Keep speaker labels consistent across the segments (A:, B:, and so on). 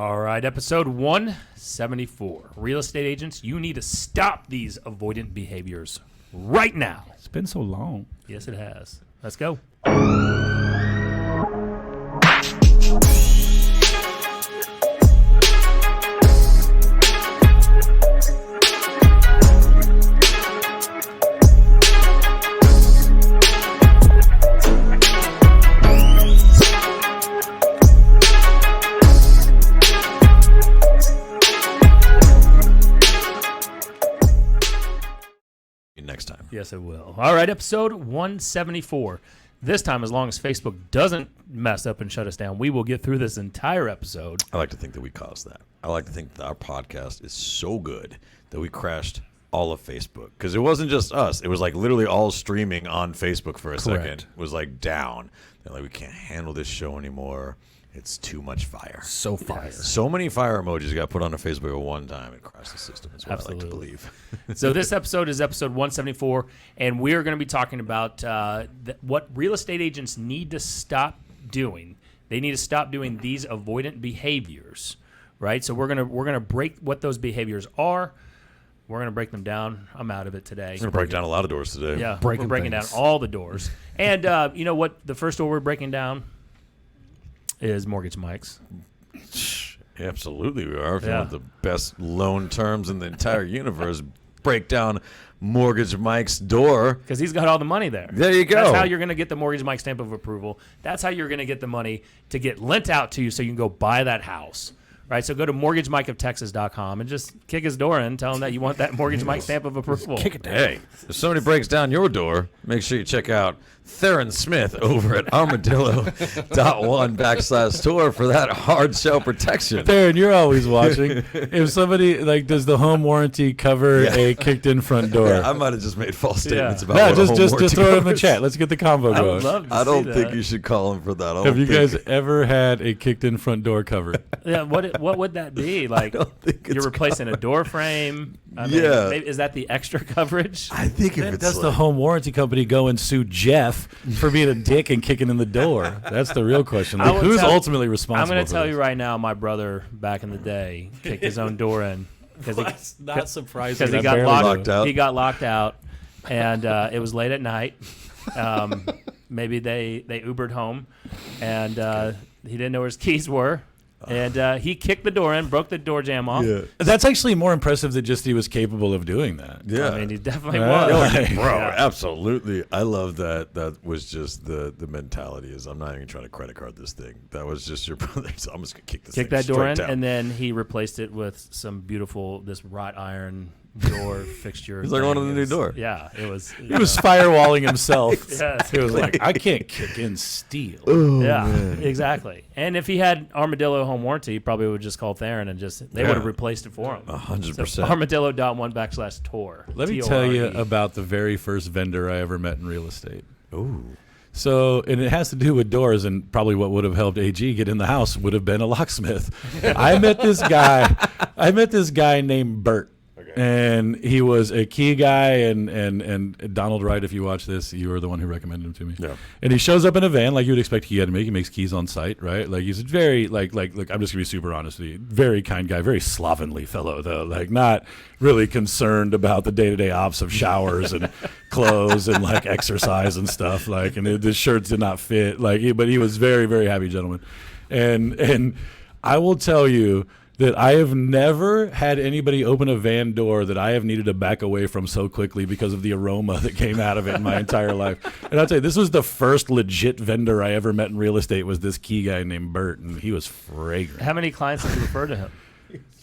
A: All right, episode 174. Real estate agents, you need to stop these avoidant behaviors right now.
B: It's been so long.
A: Yes, it has. Let's go.
C: Next time.
A: Yes, it will. All right, episode 174. This time, as long as Facebook doesn't mess up and shut us down, we will get through this entire episode.
C: I like to think that we caused that. I like to think that our podcast is so good that we crashed all of Facebook. Because it wasn't just us. It was like literally all streaming on Facebook for a second was like down. They're like, we can't handle this show anymore. It's too much fire.
B: So fire.
A: Yes.
C: So many fire emojis got put on Facebook at one time and crashed the system is what
A: Absolutely.
C: I like to believe.
A: So this episode is episode 174, and we are going to be talking about what real estate agents need to stop doing. They need to stop doing these avoidant behaviors, right? So we're gonna break what those behaviors are. We're going to break them down. I'm out of it today.
C: We're going to break down a lot of doors today.
A: Yeah, we're breaking down all the doors. And you know what? The first door we're breaking down is Mortgage Mike's.
C: Absolutely, we are. If you
A: Yeah.
C: want the best loan terms in the entire universe, break down Mortgage Mike's door.
A: Because he's got all the money there.
C: There you go.
A: That's how you're going to get the Mortgage Mike stamp of approval. That's how you're going to get the money to get lent out to you so you can go buy that house. Right, so go to mortgagemikeoftexas.com and just kick his door in, tell him that you want that Mortgage Mike stamp of approval.
B: Kick it down.
C: Hey, if somebody breaks down your door, make sure you check out Theron Smith over at armadillo.1/tour for that hard shell protection.
B: Theron, you're always watching. If somebody, does the home warranty cover a kicked-in front door?
C: Yeah, I might have just made false statements about
B: No,
C: what a home
B: just
C: warranty
B: throw it in the
C: covers.
B: chat. Let's get the combo
A: I
B: going.
A: would love to
C: I don't
A: see
C: think
A: that.
C: you should call him for that.
B: Have you guys ever had a kicked-in front door cover?
A: Yeah, what would that be? Like,
C: don't think it's
A: you're replacing a door frame? I mean,
C: Yeah.
A: maybe, is that the extra coverage?
C: I think if it's
B: Does the
C: like,
B: home warranty company go and sue Jeff for being a dick and kicking in the door? That's the real question.
A: I
B: Like,
A: will
B: who's
A: tell-
B: ultimately responsible?
A: I'm going to
B: for
A: tell
B: this?
A: you right now, my brother back in the day kicked his own door in.
B: That's not surprising.
A: Because he
B: I
A: got
B: barely
A: locked
B: do.
C: out.
A: He got locked out, and it was late at night. Maybe they Ubered home, and he didn't know where his keys were. And he kicked the door in, broke the door jamb off.
C: yeah.
B: That's actually more impressive that just he was capable of doing that.
C: Yeah.
A: I mean, he definitely
B: Yeah.
A: was.
B: Like,
C: Bro,
A: Yeah.
C: absolutely. I love that. That was just the mentality is I'm not even trying to credit card this thing. That was just your brother. So I'm just going to kick this
A: Kicked
C: thing
A: that door
C: straight
A: in,
C: down.
A: and then he replaced it with some beautiful, this wrought iron door fixture.
C: It's like
A: thing.
C: one of the
A: It
C: new
A: was-
C: door.
A: Yeah, it was.
B: He was firewalling himself.
A: Yes.
B: He was like, I can't kick in steel.
A: Yeah, exactly. And if he had Armadillo home warranty, he probably would just call Theron and they would have replaced it for him.
C: 100%.
A: So armadillo.1/tour.
B: Let me tell you
A: TORE.
B: about the very first vendor I ever met in real estate.
C: Ooh.
B: So, and it has to do with doors, and probably what would have helped AG get in the house would have been a locksmith. I met this guy named Bert. And he was a key guy, and Donald Wright, if you watch this, you were the one who recommended him to me.
C: Yeah.
B: And he shows up in a van like you would expect he had to make. He makes keys on site, right? Like he's a very look, I'm just gonna be super honest with you. Very kind guy, very slovenly fellow though. Like not really concerned about the day-to-day ops of showers and clothes and like exercise and stuff. Like, and the shirts did not fit. But he was very, very happy gentleman. And I will tell you that I have never had anybody open a van door that I have needed to back away from so quickly because of the aroma that came out of it in my entire life. And I'll tell you, this was the first legit vendor I ever met in real estate was this key guy named Bert, and he was fragrant.
A: How many clients did you refer to him?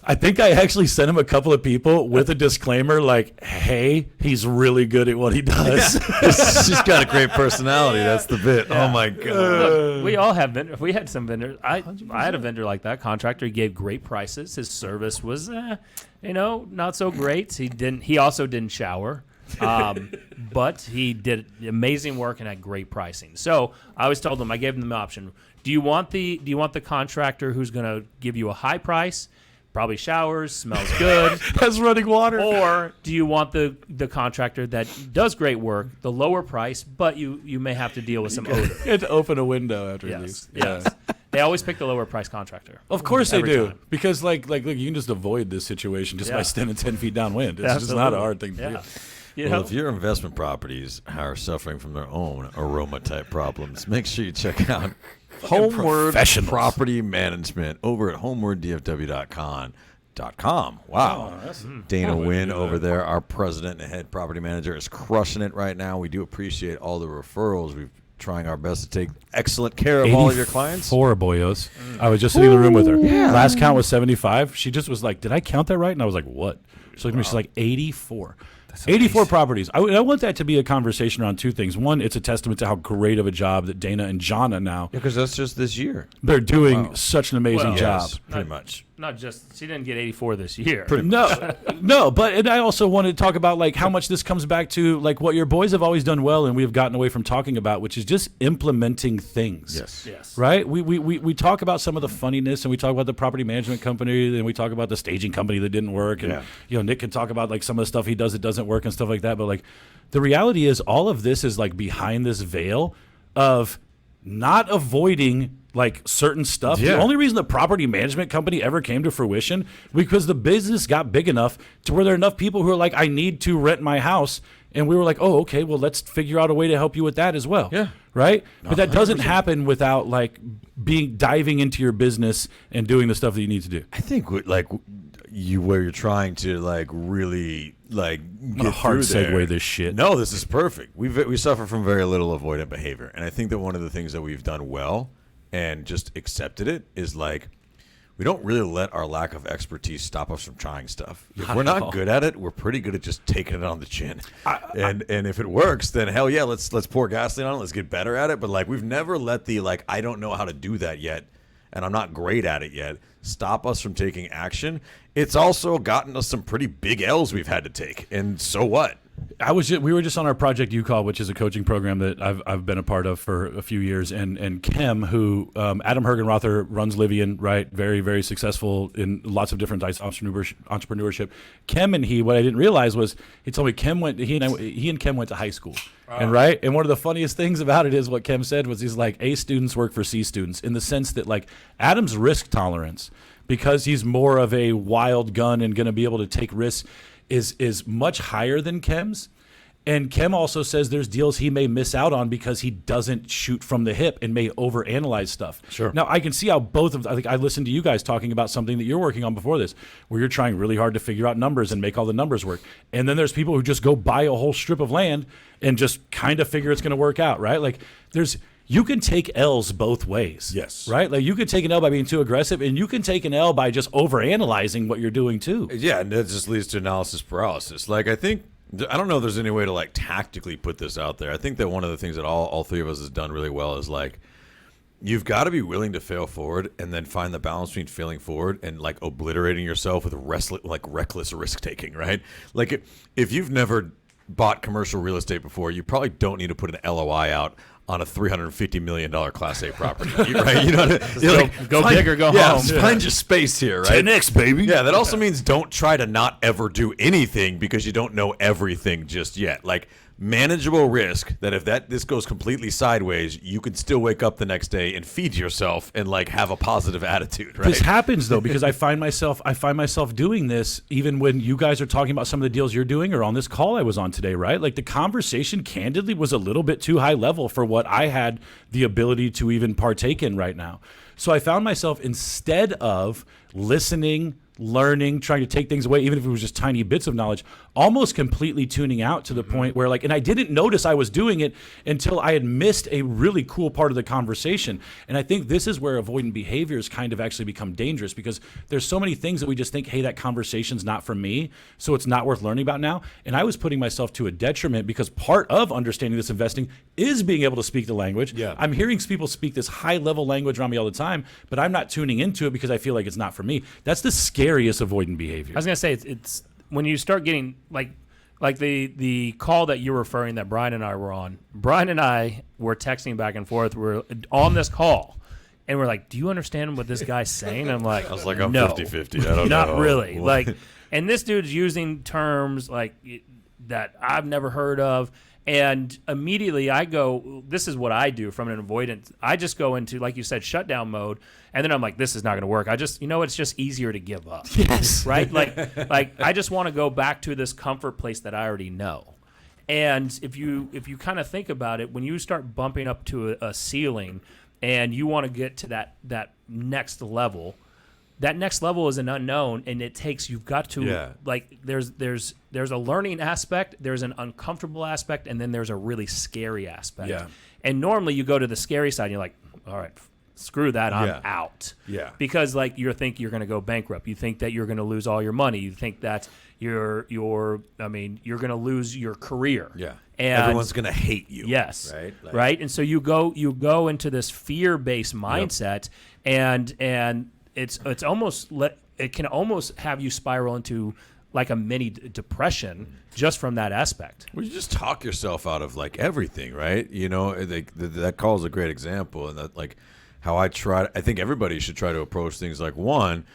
B: I think I actually sent him a couple of people with a disclaimer like, hey, he's really good at what he does.
C: She's got a great personality. That's the bit. Oh, my God.
A: Look, we all have vendors. We had some vendors. I had a vendor like that. Contractor. He gave great prices. His service was, not so great. He also didn't shower. But he did amazing work and had great pricing. So I always told them, I gave them the option. Do you want the contractor who's going to give you a high price? Probably showers, smells good.
B: Has running water.
A: Or do you want the contractor that does great work, the lower price, but you may have to deal with some odor?
B: You had to open a window after
A: Yes.
B: these.
A: Yes. They always pick the lower price contractor.
B: Of course they
A: Every
B: do,
A: time.
B: because like you can just avoid this situation just by standing 10 feet downwind. It's just not a hard thing to do.
C: Well, if your investment properties are suffering from their own aroma-type problems, make sure you check out Homeward Property Management over at homewarddfw.com. Wow. Dana Wynn over there, our president and head property manager, is crushing it right now. We do appreciate all the referrals. We're trying our best to take excellent care of all of your clients.
B: 4 boyos. I was just sitting in the room with her. Yeah. Last count was 75. She just was like, did I count that right? And I was like, what? She looked at me, she's like, 84. 84 properties. I want that to be a conversation around 2 things. One, it's a testament to how great of a job that Dana and Jana now.
C: Because that's just this year.
B: They're doing such an amazing job.
C: Yes, pretty much.
A: Not just, she didn't get 84 this year.
B: No, but and I also wanted to talk about like how much this comes back to like what your boys have always done well and we have gotten away from talking about, which is just implementing things.
A: Yes.
B: Right? We talk about some of the funniness and we talk about the property management company and we talk about the staging company that didn't work. And Nick can talk about like some of the stuff he does that doesn't work and stuff like that. But like the reality is all of this is like behind this veil of not avoiding like certain stuff. The only reason the property management company ever came to fruition because the business got big enough to where there are enough people who are like, I need to rent my house. And we were like, oh, okay, well, let's figure out a way to help you with that as well. Yeah. Right? But that doesn't happen without like diving into your business and doing the stuff that you need to do.
C: I think where you're trying to like really like get
B: a hard
C: through there.
B: segue this shit.
C: No, this is perfect. We suffer from very little avoidant behavior. And I think that one of the things that we've done well and just accepted it is like we don't really let our lack of expertise stop us from trying stuff. If we're not good at it, we're pretty good at just taking it on the chin. And if it works, then hell yeah, let's pour gasoline on it. Let's get better at it. But like we've never let the like I don't know how to do that yet, and I'm not great at it yet, stop us from taking action. It's also gotten us some pretty big L's we've had to take. And so what?
B: We were just on our Project U-Call, which is a coaching program that I've been a part of for a few years, and Kem, who Adam Hergenrother runs Livian, right? Very, very successful in lots of different types of entrepreneurship. Kem and he, what I didn't realize was he told me he and Kem went to high school, and one of the funniest things about it is what Kem said was he's like A students work for C students in the sense that like Adam's risk tolerance, because he's more of a wild gun and going to be able to take risks, is much higher than Kem's. And Kem also says there's deals he may miss out on because he doesn't shoot from the hip and may overanalyze stuff. Sure. Now, I can see how I think I listened to you guys talking about something that you're working on before this, where you're trying really hard to figure out numbers and make all the numbers work. And then there's people who just go buy a whole strip of land and just kind of figure it's going to work out, right? Like you can take L's both ways. Yes. Right? Like you could take an L by being too aggressive, and you can take an L by just overanalyzing what you're doing too.
C: Yeah, and that just leads to analysis paralysis. Like I don't know if there's any way to like tactically put this out there. I think that one of the things that all 3 of us has done really well is like you've got to be willing to fail forward and then find the balance between failing forward and like obliterating yourself with reckless risk taking, right? Like if you've never bought commercial real estate before, you probably don't need to put an LOI out on a $350 million Class A property, right? You know,
A: go big or go home.
C: Find your space here, right?
B: 10X, baby.
C: Yeah, that also means don't try to not ever do anything because you don't know everything just yet. Like manageable risk that if this goes completely sideways, you can still wake up the next day and feed yourself and like have a positive attitude, right?
B: This happens though because I find myself doing this even when you guys are talking about some of the deals you're doing or on this call I was on today, right? Like the conversation candidly was a little bit too high level for what I had the ability to even partake in right now. So I found myself, instead of listening, learning, trying to take things away, even if it was just tiny bits of knowledge, almost completely tuning out to the point where like, and I didn't notice I was doing it until I had missed a really cool part of the conversation. And I think this is where avoidant behaviors kind of actually become dangerous because there's so many things that we just think, hey, that conversation's not for me, so it's not worth learning about now. And I was putting myself to a detriment because part of understanding this investing is being able to speak the language. Yeah. I'm hearing people speak this high level language around me all the time, but I'm not tuning into it because I feel like it's not for me. That's the scariest avoidant behavior.
A: I was gonna say it's when you start getting like the call that you're referring that Brian and I were on. Brian and I were texting back and forth. We're on this call, and we're like, "Do you understand what this guy's saying?" I'm like,
C: I was like, "I'm
A: no,
C: 50-50. I don't know."
A: Not really. Like, and this dude's using terms like that I've never heard of. And immediately I go, this is what I do from an avoidant. I just go into, like you said, shutdown mode. And then I'm like, this is not going to work. It's just easier to give up.
B: Yes.
A: Right? Like I just want to go back to this comfort place that I already know. And if you kind of think about it, when you start bumping up to a ceiling and you want to get to that next level, that next level is an unknown, and you've got to like there's a learning aspect, there's an uncomfortable aspect, and then there's a really scary aspect.
B: Yeah.
A: And normally you go to the scary side and you're like, all right, screw that, I'm out.
B: Yeah.
A: Because like you think you're going to go bankrupt. You think that you're going to lose all your money. You think that you're going to lose your career.
C: Yeah.
A: And
C: everyone's going to hate you.
A: Yes.
C: Right?
A: Right? And so you go into this fear-based mindset and it's almost it can almost have you spiral into like a mini depression just from that aspect.
C: Well, you just talk yourself out of like everything, right? You know, that call is a great example, and that like how I think everybody should try to approach things like one,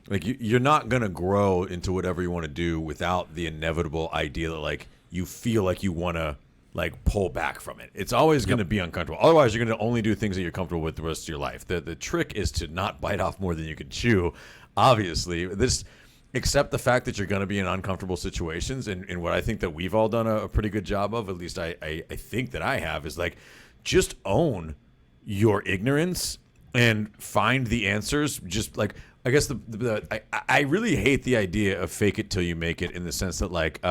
C: like you're not gonna grow into whatever you want to do without the inevitable idea that like you feel like you want to like pull back from it. It's always going to be uncomfortable. Otherwise, you're going to only do things that you're comfortable with the rest of your life. The trick is to not bite off more than you can chew. Obviously, accept the fact that you're going to be in uncomfortable situations. And what I think that we've all done a pretty good job of, at least I think that I have, is like just own your ignorance and find the answers. Just like, I guess I really hate the idea of fake it till you make it, in the sense that like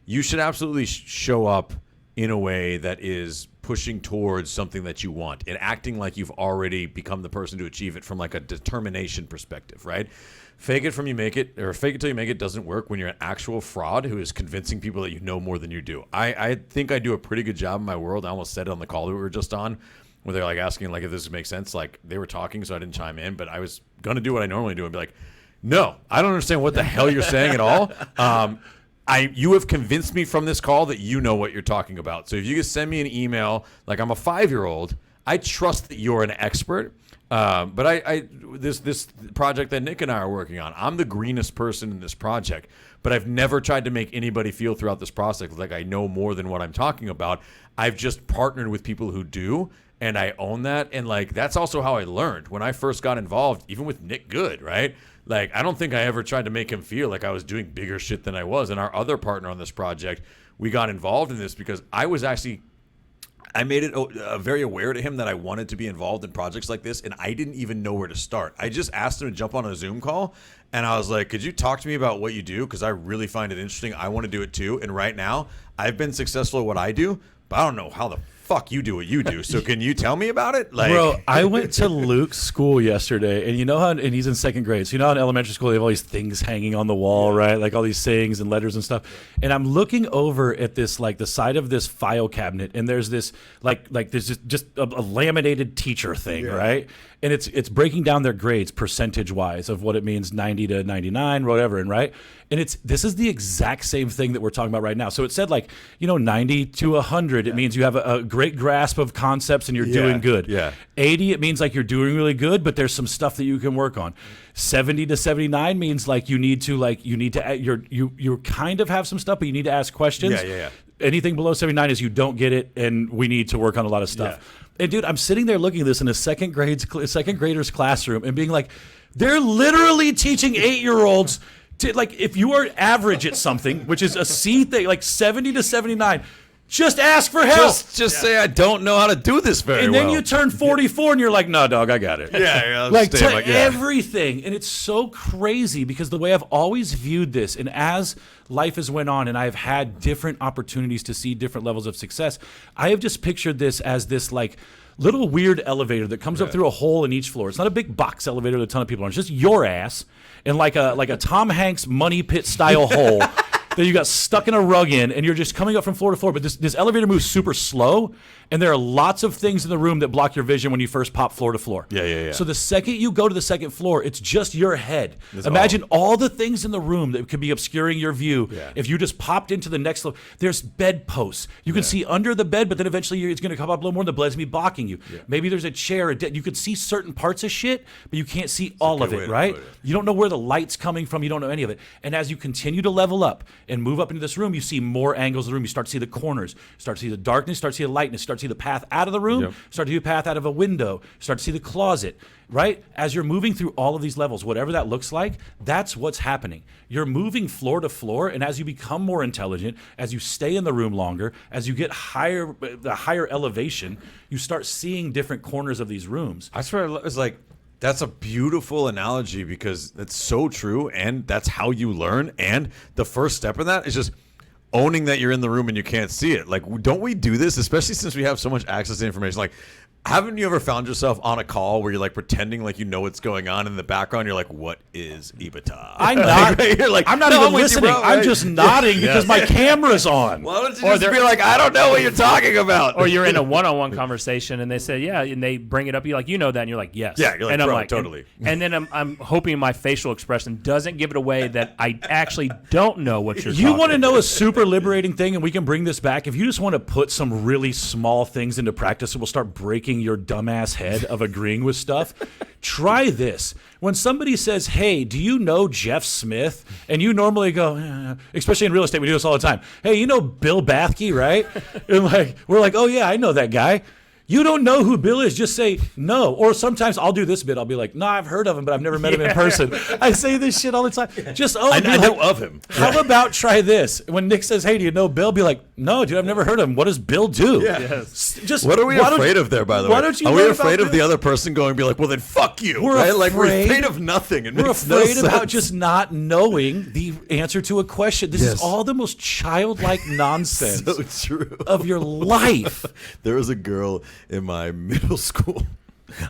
C: you should absolutely show up in a way that is pushing towards something that you want and acting like you've already become the person to achieve it from like a determination perspective, right? Fake it till you make it doesn't work when you're an actual fraud who is convincing people that you know more than you do. I think I do a pretty good job in my world. I almost said it on the call that we were just on, where they're like asking like if this makes sense. Like they were talking, so I didn't chime in, but I was going to do what I normally do and be like, no, I don't understand what the hell you're saying at all. You have convinced me from this call that you know what you're talking about. So if you could send me an email, like I'm a 5-year-old, I trust that you're an expert. But this project that Nick and I are working on, I'm the greenest person in this project, but I've never tried to make anybody feel throughout this process like I know more than what I'm talking about. I've just partnered with people who do, and I own that. And like, that's also how I learned when I first got involved, even with Nick Good, right? Like, I don't think I ever tried to make him feel like I was doing bigger shit than I was. And our other partner on this project, we got involved in this because I made it very aware to him that I wanted to be involved in projects like this, and I didn't even know where to start. I just asked him to jump on a Zoom call, and I was like, could you talk to me about what you do? Because I really find it interesting. I want to do it too. And right now, I've been successful at what I do, but I don't know how the fuck you do what you do. So can you tell me about it? Like,
B: bro, I went to Luke's school yesterday, and you know how, and he's in second grade. So you know how in elementary school they have all these things hanging on the wall, right? Like all these sayings and letters and stuff. And I'm looking over at this, like the side of this file cabinet, and there's this, like there's just a laminated teacher thing, right? And it's breaking down their grades percentage wise of what it means, 90 to 99, whatever, and right. And this is the exact same thing that we're talking about right now. So it said 90 to 100, it means you have a great grasp of concepts and you're doing good. 80, it means like you're doing really good, but there's some stuff that you can work on. 70 to 79 means you kind of have some stuff, but you need to ask questions. Anything below 79 is you don't get it, and we need to work on a lot of stuff. And dude, I'm sitting there looking at this in a second grader's classroom and being like, they're literally teaching 8-year-olds to, like, if you are average at something, which is a C thing, like 70 to 79, just ask for help.
C: Just say I don't know how to do this very well.
B: And then you turn 44 and you're like, no, dog, I got it. Everything. And it's so crazy because the way I've always viewed this, and as life has went on and I've had different opportunities to see different levels of success, I have just pictured this as this like little weird elevator that comes up through a hole in each floor. It's not a big box elevator with a ton of people on it. It's just your ass in like a Tom Hanks money pit style hole that you got stuck in a rug in, and you're just coming up from floor to floor. But this elevator moves super slow, and there are lots of things in the room that block your vision when you first pop floor to floor. So the second you go to the second floor, it's just your head. Imagine all the things in the room that could be obscuring your view. If you just popped into the next level, there's bedposts. You can see under the bed, but then eventually it's going to come up a little more, and the bed's going to be blocking you. Maybe there's a chair. You could see certain parts of shit, but you can't see all of it, right? You don't know where the light's coming from. You don't know any of it. And as you continue to level up, and move up into this room, you see more angles of the room. You start to see the corners, start to see the darkness, start to see the lightness, start to see the path out of the room, start to see the path out of a window, start to see the closet, right? As you're moving through all of these levels, whatever that looks like, that's what's happening. You're moving floor to floor, and as you become more intelligent, as you stay in the room longer, as you get the higher elevation, you start seeing different corners of these rooms.
C: I swear, it's like, that's a beautiful analogy because it's so true, and that's how you learn. And the first step in that is just owning that you're in the room and you can't see it. Like, don't we do this, especially since we have so much access to information? Like, haven't you ever found yourself on a call where you're like pretending like you know what's going on in the background? You're like, "What is EBITDA?"
B: I'm not.
C: You're like,
B: I'm not
C: "No,
B: even
C: I'm with you,
B: listening.
C: bro,"
B: I'm
C: right?
B: just nodding because my camera's on.
C: Why don't you just be like, "I don't know what you're talking about"?
A: Or you're in a one-on-one conversation and they say, yeah, and they bring it up. You're like, you know that, and you're like, yes.
C: Yeah, you're like,
A: and I'm
C: bro,
A: like,
C: totally.
A: And then I'm hoping my facial expression doesn't give it away that I actually don't know what you're talking
B: You want to know
A: about.
B: a super liberating thing, and we can bring this back. If you just want to put some really small things into practice, it will start breaking your dumbass head of agreeing with stuff. Try this. When somebody says, "Hey, do you know Jeff Smith?" and you normally go, especially in real estate, we do this all the time. "Hey, you know Bill Bathke, right?" And like we're like, "Oh yeah, I know that guy." You don't know who Bill is, just say no. Or sometimes I'll do this bit. I'll be like, "No, I've heard of him, but I've never met him in person." I say this shit all the time. Just
C: I know of him.
B: How about try this? When Nick says, "Hey, do you know Bill?" Be like, "No, dude, I've never heard of him. What does Bill do?"
C: Yeah.
A: Yes.
B: Just
C: What are we afraid of there, by the way?
B: why don't you
C: are we
B: learn
C: afraid
B: about
C: of the
B: Bill?
C: other person going and be like, "Well, then fuck you"?
B: We're
C: right? Like, we're
B: afraid-
C: afraid of nothing. It
B: We're
C: makes
B: afraid
C: no
B: about
C: sense.
B: just not knowing the answer to a question. This
C: Yes.
B: is all the most childlike nonsense
C: so true.
B: of your life.
C: There was a girl in my middle school.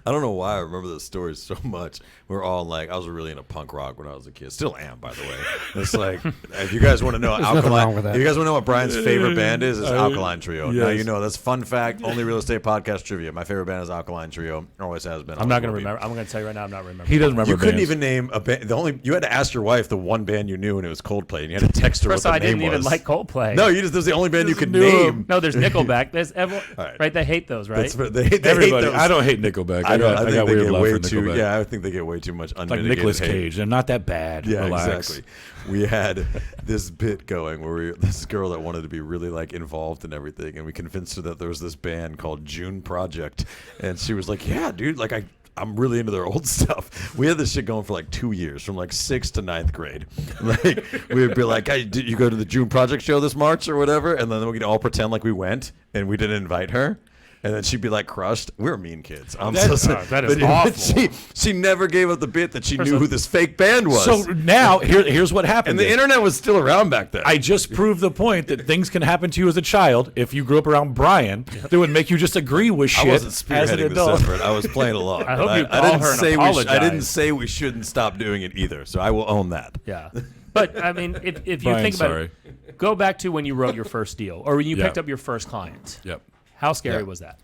C: I don't know why I remember this story so much. We're all like, I was really into punk rock when I was a kid. Still am, by the way. It's like, if you guys want to know,
D: nothing wrong with that.
C: If you guys want to know what Brian's favorite band is, it's Alkaline Trio. Now
B: yes.
C: you know that's fun fact. Only real estate podcast trivia. My favorite band is Alkaline Trio. Always has been.
A: I'm not going to
C: always will be.
A: remember. I'm going to tell you right now, I'm not remembering.
B: He doesn't remember.
C: You couldn't
B: bands.
C: even name a band. You had to ask your wife the one band you knew, and it was Coldplay, and you had to text her
A: First,
C: what
A: I
C: the name
A: didn't
C: was.
A: even like Coldplay.
C: No, this was the only band you could
B: knew 'em.
C: name.
A: No, there's Nickelback. There's everyone,
C: right.
A: right? They hate those, right?
C: They hate
B: Everybody.
C: those.
B: I don't hate Nickelback.
C: I
B: I got
C: think they
B: weird
C: get
B: love
C: way
B: for
C: too.
B: Nickelback.
C: Yeah, I think they get way too much
B: Like
C: unmitigated
B: Nicolas
C: hate.
B: Cage. They're not that bad.
C: Yeah,
B: Relax.
C: exactly. We had this bit going where this girl that wanted to be really like involved in everything, and we convinced her that there was this band called June Project, and she was like, "Yeah, dude, like I'm really into their old stuff." We had this shit going for like 2 years, from like 6th to 9th grade. Like we would be like, "Hey, did you go to the June Project show this March or whatever?" And then we'd all pretend like we went, and we didn't invite her. And then she'd be like crushed. We were mean kids. I'm so sorry.
A: that is
C: But
A: awful.
C: She never gave up the bit that she knew who this fake band was.
B: So now here's what happened.
C: and the internet was still around back then.
B: I just proved the point that things can happen to you as a child if you grew up around Brian that would make you just agree with shit
C: I wasn't
B: as an
C: spearheading this
B: adult.
C: effort. I was playing along.
A: I hope
C: And
A: you call her and
C: I
A: apologize.
C: didn't say we shouldn't stop doing it either. So I will own that.
A: Yeah. But, I mean, if you
B: Brian,
A: think about
B: sorry.
A: it, go back to when you wrote your first deal or when you
B: Yeah.
A: picked up your first client.
B: Yep.
A: How scary
C: Yeah.
A: was that?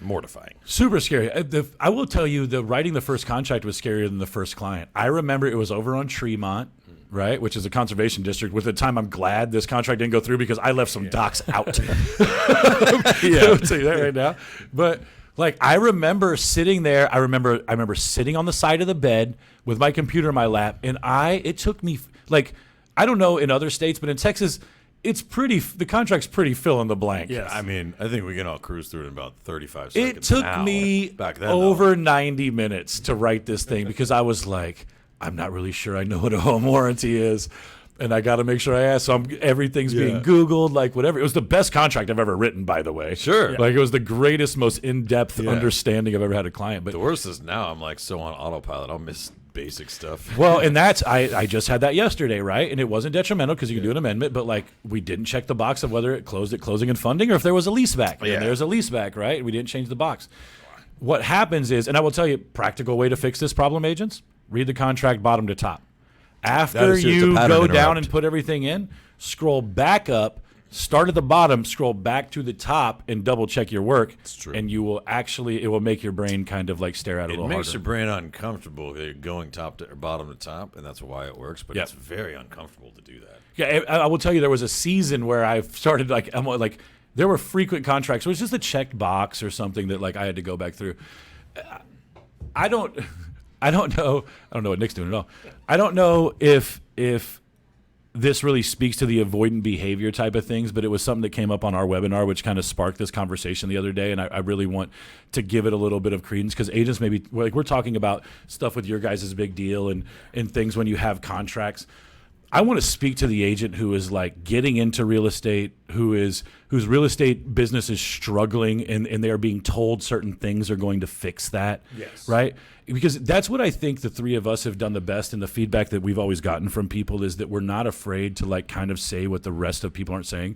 C: Mortifying.
B: Super scary. I will tell you, the writing the first contract was scarier than the first client. I remember it was over on Tremont, right, which is a conservation district. With the time, I'm glad this contract didn't go through because I left some docks out. I'll tell you that right now. But like, I remember sitting there. I remember sitting on the side of the bed with my computer in my lap, and it took me like, I don't know in other states, but in Texas, it's pretty. The contract's pretty fill in the blank.
A: Yes.
C: I mean, I think we can all cruise through it in about 35
B: It
C: seconds.
B: took
C: now.
B: me
C: back then
B: over 90 minutes to write this thing because I was like, I'm not really sure I know what a home warranty is. And I got to make sure I ask. So everything's being Googled, like whatever. It was the best contract I've ever written, by the way.
C: Sure.
B: Like it was the greatest, most in-depth understanding I've ever had a client. But
C: The worst is now I'm like so on autopilot. I'll miss basic stuff.
B: well, and I just had that yesterday, right? And it wasn't detrimental because you can do an amendment, but like we didn't check the box of whether it closed at closing and funding or if there was a lease back.
C: Yeah.
B: And there's a lease back, right? We didn't change the box. What happens is, and I will tell you, practical way to fix this problem, agents, read the contract bottom to top. After
C: is just a
B: you
C: pattern
B: go down
C: interrupt.
B: and put everything in, scroll back up, start at the bottom, scroll back to the top, and double check your work.
C: true.
B: And you will it will make your brain kind of like stare at it a
C: It
B: little
C: makes
B: harder.
C: your brain uncomfortable going top to or bottom to top, and that's why it works. But
B: Yep.
C: it's very uncomfortable to do that.
B: Yeah, I will tell you, there was a season where I started there were frequent contracts. It was just a checked box or something that like I had to go back through. I don't know. I don't know what Nick's doing at all. I don't know if this really speaks to the avoidant behavior type of things, but it was something that came up on our webinar, which kind of sparked this conversation the other day, and I really want to give it a little bit of credence because agents maybe, like we're talking about stuff with your guys' big deal and things when you have contracts. I want to speak to the agent who is like getting into real estate, whose real estate business is struggling and they are being told certain things are going to fix that.
A: Yes.
B: Right? Because that's what I think the three of us have done the best, and the feedback that we've always gotten from people is that we're not afraid to like kind of say what the rest of people aren't saying.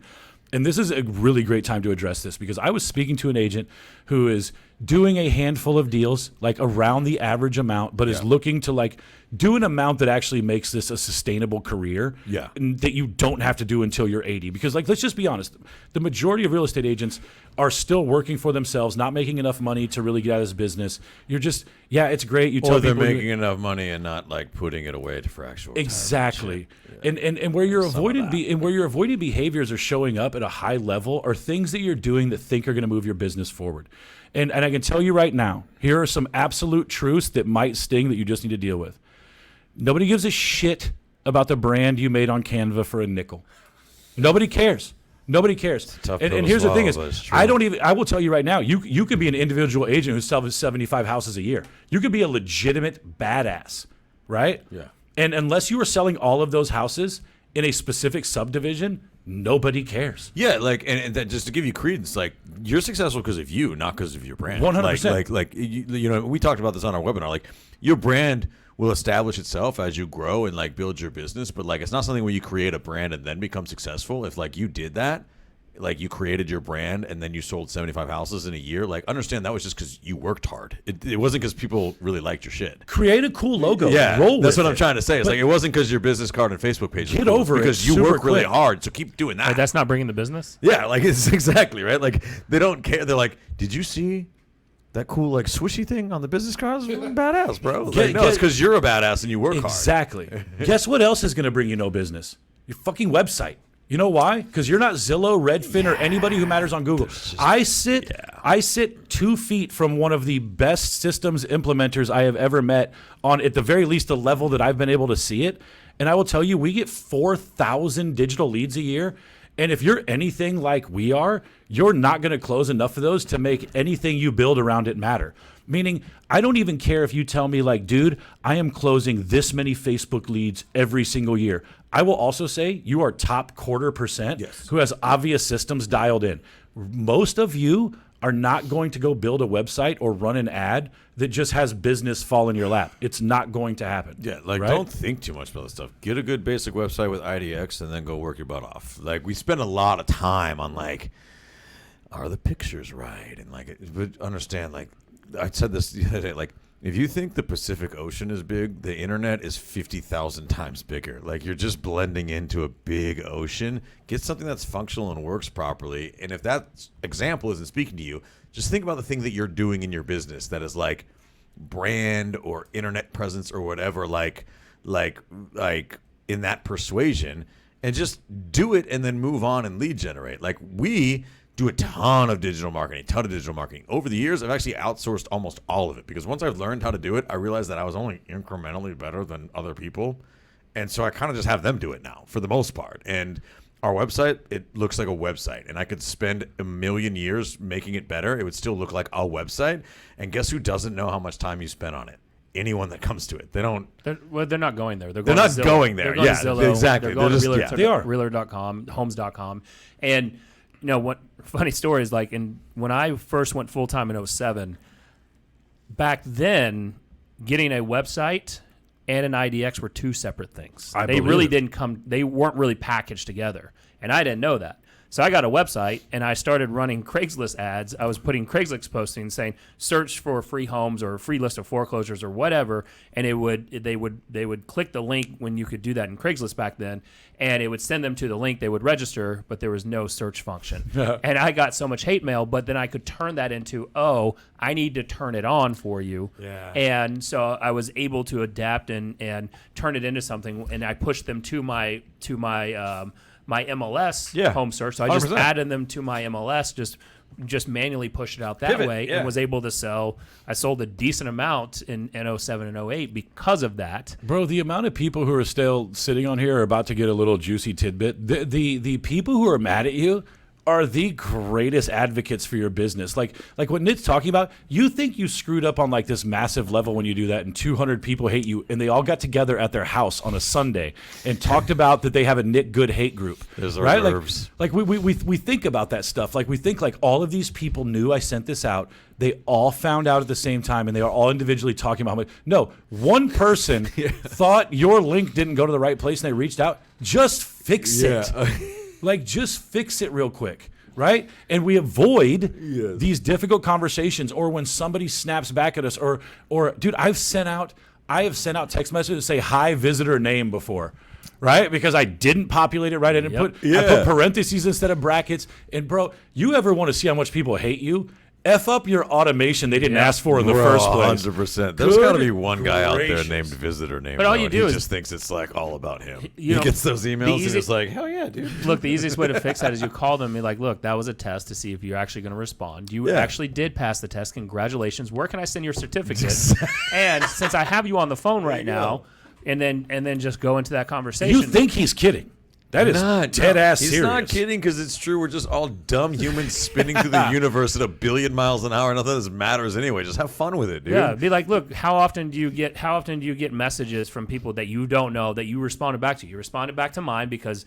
B: And this is a really great time to address this because I was speaking to an agent who is doing a handful of deals, like around the average amount, but is looking to like do an amount that actually makes this a sustainable career and that you don't have to do until you're 80. Because like, let's just be honest, the majority of real estate agents are still working for themselves, not making enough money to really get out of this business. You're just, it's great. You tell
C: or they're
B: people
C: making enough money and not like putting it away for actual
B: exactly. And where your avoidant behaviors are showing up at a high level are things that you're doing that think are going to move your business forward. And I can tell you right now, here are some absolute truths that might sting that you just need to deal with. Nobody gives a shit about the brand you made on Canva for a nickel. Nobody cares. Nobody cares. And here's the thing is, I will tell you right now, you could be an individual agent who sells 75 houses a year. You could be a legitimate badass, right?
C: Yeah.
B: And unless you are selling all of those houses in a specific subdivision, nobody cares.
C: Yeah, like, and that, just to give you credence, like, you're successful because of you, not because of your brand.
B: 100%.
C: Like you know, we talked about this on our webinar. Like, your brand will establish itself as you grow and like build your business, but like, it's not something where you create a brand and then become successful. If like you did that, like you created your brand and then you sold 75 houses in a year, like understand that was just because you worked hard. It wasn't because people really liked your shit.
B: Create a cool logo.
C: Yeah,
B: roll
C: that's
B: with
C: what I'm
B: it.
C: trying to say. It's like it wasn't because your business card and Facebook page.
B: Get over it
C: because you
B: super
C: work really
B: quick.
C: hard. So keep doing that.
A: Like, that's not bringing the business.
C: Yeah, like it's exactly right. Like they don't care. They're like, did you see that cool like swishy thing on the business cards? Badass, bro. Like, no, it's because you're a badass and you work hard.
B: Exactly. Guess what else is going to bring you no business? Your fucking website. You know why? Because you're not Zillow, Redfin, or anybody who matters on Google. I sit 2 feet from one of the best systems implementers I have ever met on, at the very least, the level that I've been able to see it. And I will tell you, we get 4,000 digital leads a year. And if you're anything like we are, you're not going to close enough of those to make anything you build around it matter. Meaning, I don't even care if you tell me like, dude, I am closing this many Facebook leads every single year. I will also say you are top 0.25% who has obvious systems dialed in. Most of you are not going to go build a website or run an ad that just has business fall in your lap. It's not going to happen.
C: Yeah, like,
B: right?
C: Don't think too much about this stuff. Get a good basic website with IDX and then go work your butt off. Like, we spend a lot of time on like, are the pictures right? And like, but understand, like, I said this the other day, like, if you think the Pacific Ocean is big, the internet is 50,000 times bigger. Like, you're just blending into a big ocean. Get something that's functional and works properly. And if that example isn't speaking to you, just think about the thing that you're doing in your business that is like brand or internet presence or whatever, like in that persuasion, and just do it and then move on and lead generate. Like, we do a ton of digital marketing. Over the years, I've actually outsourced almost all of it because once I've learned how to do it, I realized that I was only incrementally better than other people. And so I kind of just have them do it now for the most part. And our website, it looks like a website. And I could spend a million years making it better. It would still look like a website. And guess who doesn't know how much time you spent on it? Anyone that comes to it. They don't.
A: They're not going there.
C: They're not going there.
A: They're going to Zillow.
C: Exactly.
A: They're going to
C: just,
A: realtor.com, homes.com. And you know what? Funny story is like when I first went full time in 2007, back then, getting a website and an IDX were two separate things. They weren't really packaged together, and I didn't know that. So I got a website and I started running Craigslist ads. I was putting Craigslist postings saying search for free homes or free list of foreclosures or whatever, and they would click the link when you could do that in Craigslist back then, and it would send them to the link. They would register, but there was no search function. And I got so much hate mail, but then I could turn that into, I need to turn it on for you. Yeah. And so I was able to adapt and turn it into something, and I pushed them to my MLS home search. So I just 100%. Added them to my MLS just just manually pushed it out that
C: Pivot,
A: way and was able to sell. I sold a decent amount in 07 and 08 because of that.
B: Bro, the amount of people who are still sitting on here are about to get a little juicy tidbit. The people who are mad at you are the greatest advocates for your business. Like what Nick's talking about, you think you screwed up on like this massive level when you do that, and 200 people hate you, and they all got together at their house on a Sunday and talked about that they have a Nick Good hate group.
C: There's
B: right?
C: reserves.
B: Like we think about that stuff. Like we think like all of these people knew I sent this out. They all found out at the same time, and they are all individually talking about it. No, one person thought your link didn't go to the right place, and they reached out. Just fix it. Like, just fix it real quick, right? And we avoid these difficult conversations, or when somebody snaps back at us, or dude, I have sent out text messages that say hi visitor name before, right? Because I didn't populate it right. I didn't I put parentheses instead of brackets. And bro, you ever want to see how much people hate you? F up your automation they didn't ask for in the first place.
C: 100%. There's got to be one guy out there named visitor name.
A: But all you do is
C: just thinks it's like all about him.
A: You know,
C: he gets those emails and he's like, hell yeah, dude.
A: Look, the easiest way to fix that is you call them and be like, look, that was a test to see if you're actually going to respond. You actually did pass the test. Congratulations. Where can I send your certificate? And since I have you on the phone right now, and then just go into that conversation.
B: You think he's kidding. That is dead ass serious.
C: He's not kidding, because it's true. We're just all dumb humans spinning through the universe at 1 billion miles an hour. Nothing else matters anyway. Just have fun with it, dude.
A: Yeah, be like, look, how often do you get messages from people that you don't know that you responded back to? You responded back to mine because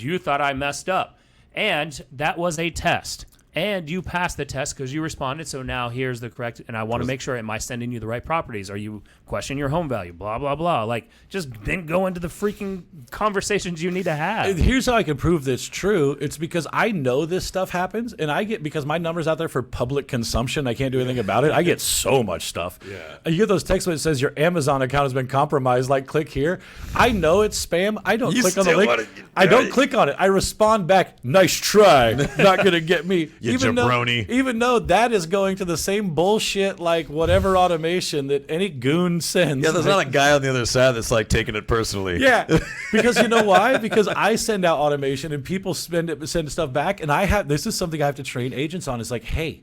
A: you thought I messed up, and that was a test. And you passed the test because you responded, so now here's the correct, and I want to make sure, am I sending you the right properties? Are you questioning your home value? Blah, blah, blah. Like, just then go into the freaking conversations you need to have.
B: Here's how I can prove this true. It's because I know this stuff happens, and because my number's out there for public consumption, I can't do anything about it. I get so much stuff. Yeah. You get those texts when it says your Amazon account has been compromised, like click here. I know it's spam. I don't click on the link. I don't click on it. I respond back, nice try. Not going to get me. Even though that is going to the same bullshit, like whatever automation that any goon sends.
C: Yeah, there's not a guy on the other side that's like taking it personally.
B: Yeah, because you know why? Because I send out automation and people send stuff back, and this is something I have to train agents on. It's like, hey,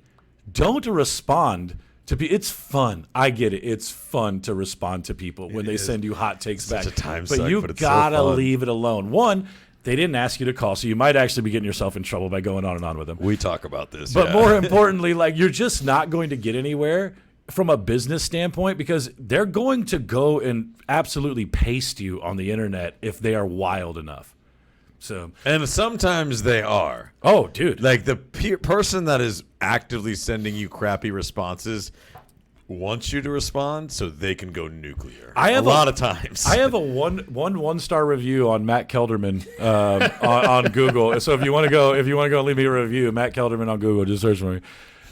B: don't respond to people. It's fun. I get it. It's fun to respond to people when they send you hot takes back.
C: Such a time
B: but
C: suck,
B: you
C: but it's
B: gotta
C: so fun.
B: leave it alone. One, they didn't ask you to call, so you might actually be getting yourself in trouble by going on and on with them.
C: We talk about this.
B: But more importantly, like, you're just not going to get anywhere from a business standpoint, because they're going to go and absolutely paste you on the internet if they are wild enough. So,
C: and sometimes they are.
B: Oh, dude.
C: Like the person that is actively sending you crappy responses wants you to respond so they can go nuclear. A lot of times.
B: I have a one-star review on Matt Kelderman on Google. So if you want to go and leave me a review, Matt Kelderman on Google, just search for me.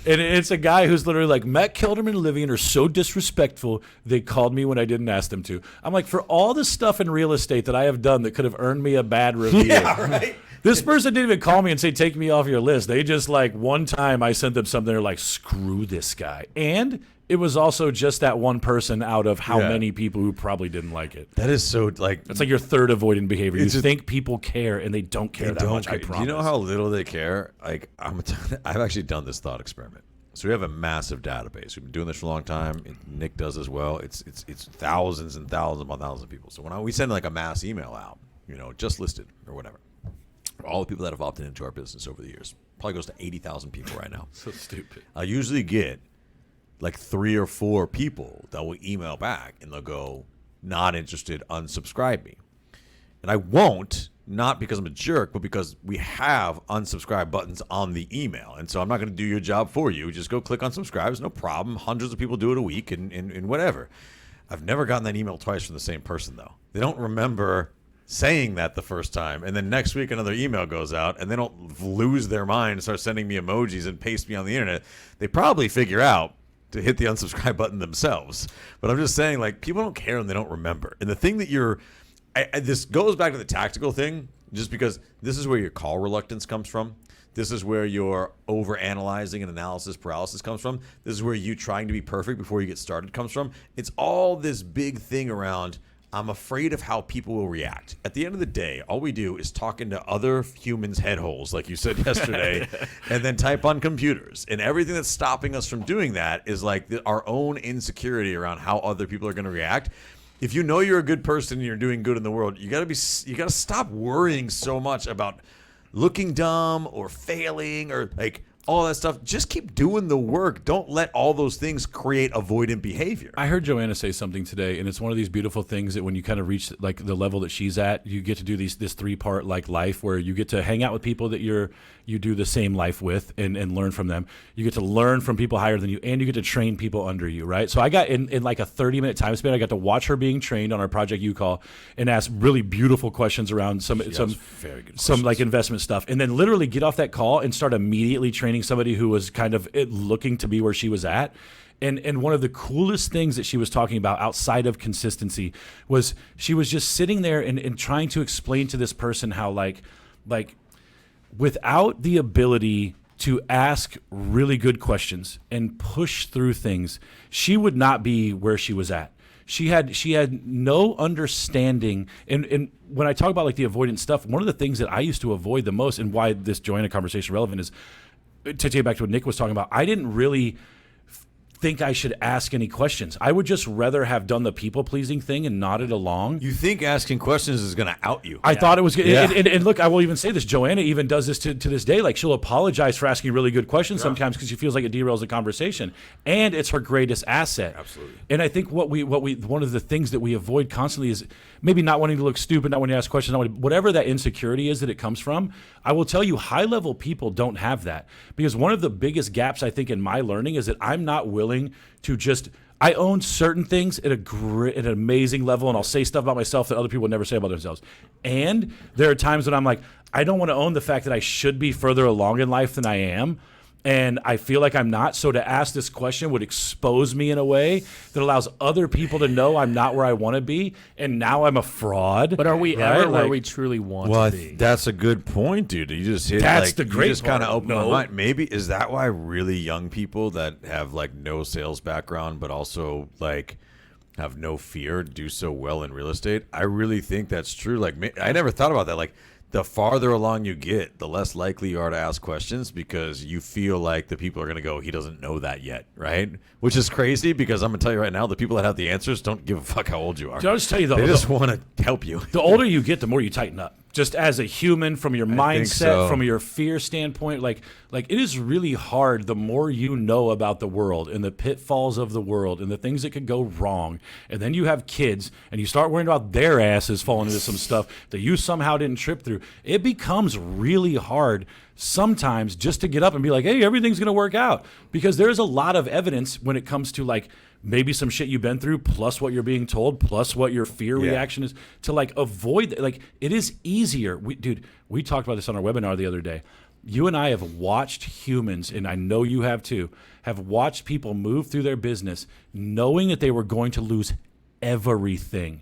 B: And it's a guy who's literally like, Matt Kelderman and Livian are so disrespectful, they called me when I didn't ask them to. I'm like, for all the stuff in real estate that I have done that could have earned me a bad review.
C: Yeah, right.
B: This person didn't even call me and say, take me off your list. They just, like, one time I sent them something, they're like, screw this guy. And it was also just that one person out of how many people who probably didn't like it.
C: That is so, like...
B: It's like your third avoidant behavior. You think people care, and they don't care that much, I promise.
C: Do you know how little they care? Like, I've actually done this thought experiment. So we have a massive database. We've been doing this for a long time. Nick does as well. It's thousands and thousands upon thousands of people. So when we send, like, a mass email out, just listed or whatever, all the people that have opted into our business over the years, probably goes to 80,000 people right now.
B: So stupid.
C: I usually get like 3 or 4 people that will email back and they'll go, not interested, unsubscribe me. And I won't, not because I'm a jerk, but because we have unsubscribe buttons on the email. And so I'm not going to do your job for you. Just go click on subscribe. It's no problem. Hundreds of people do it a week and whatever. I've never gotten that email twice from the same person, though. They don't remember saying that the first time, and then next week another email goes out, and they don't lose their mind and start sending me emojis and paste me on the internet. They probably figure out to hit the unsubscribe button themselves. But I'm just saying, like, people don't care and they don't remember. And the thing that this goes back to the tactical thing, just because this is where your call reluctance comes from. This is where your over-analyzing and analysis paralysis comes from. This is where you trying to be perfect before you get started comes from. It's all this big thing around, I'm afraid of how people will react. At the end of the day, all we do is talk into other humans' head holes, like you said yesterday, and then type on computers. And everything that's stopping us from doing that is like our own insecurity around how other people are going to react. If you know you're a good person and you're doing good in the world, you got to stop worrying so much about looking dumb or failing or like all that stuff. Just keep doing the work. Don't let all those things create avoidant behavior.
B: I heard Joanna say something today, and it's one of these beautiful things that when you kind of reach like the level that she's at, you get to do this 3-part like life where you get to hang out with people that you do the same life with and learn from them. You get to learn from people higher than you, and you get to train people under you, right? So I got in like a 30-minute time span, I got to watch her being trained on our Project U-Call and ask really beautiful questions around some like investment stuff, and then literally get off that call and start immediately training somebody who was kind of looking to be where she was at. And one of the coolest things that she was talking about outside of consistency was she was just sitting there and trying to explain to this person how like without the ability to ask really good questions and push through things, she would not be where she was at. She had no understanding. And when I talk about like the avoidant stuff, one of the things that I used to avoid the most and why this Joanna conversation is relevant is, to take back to what Nick was talking about, I didn't really think I should ask any questions. I would just rather have done the people-pleasing thing and nodded along.
C: You think asking questions is going to out you.
B: I thought it was good. Yeah. And look, I will even say this. Joanna even does this to this day. Like, she'll apologize for asking really good questions sometimes because she feels like it derails the conversation. And it's her greatest asset.
C: Absolutely.
B: And I think what we one of the things that we avoid constantly is maybe not wanting to look stupid, not wanting to ask questions, whatever that insecurity is that it comes from. I will tell you, high-level people don't have that. Because one of the biggest gaps, I think, in my learning is that I'm not willing to just, I own certain things at an amazing level, and I'll say stuff about myself that other people would never say about themselves. And there are times when I'm like, I don't want to own the fact that I should be further along in life than I am. And I feel like I'm not. So to ask this question would expose me in a way that allows other people to know I'm not where I want to be. And now I'm a fraud.
A: But are we ever where we truly want to be?
C: That's a good point, dude. You just hit
B: that's the great
C: you just kind of open my
B: No.
C: mind. Maybe is that why really young people that have like no sales background, but also like have no fear, do so well in real estate? I really think that's true. Like, I never thought about that. Like, the farther along you get, the less likely you are to ask questions because you feel like the people are going to go, he doesn't know that yet, right? Which is crazy because I'm going to tell you right now, the people that have the answers don't give a fuck how old you are.
B: I'll just tell you,
C: they just want to help you.
B: The older you get, the more you tighten up. Just as a human, from your mindset, from your fear standpoint, like it is really hard the more you know about the world and the pitfalls of the world and the things that could go wrong. And then you have kids and you start worrying about their asses falling into some stuff that you somehow didn't trip through. It becomes really hard sometimes just to get up and be like, hey, everything's going to work out. Because there's a lot of evidence when it comes to like maybe some shit you've been through, plus what you're being told, plus what your fear reaction is, to like avoid, like it is easier. We talked about this on our webinar the other day. You and I have watched humans, and I know you have too, have watched people move through their business knowing that they were going to lose everything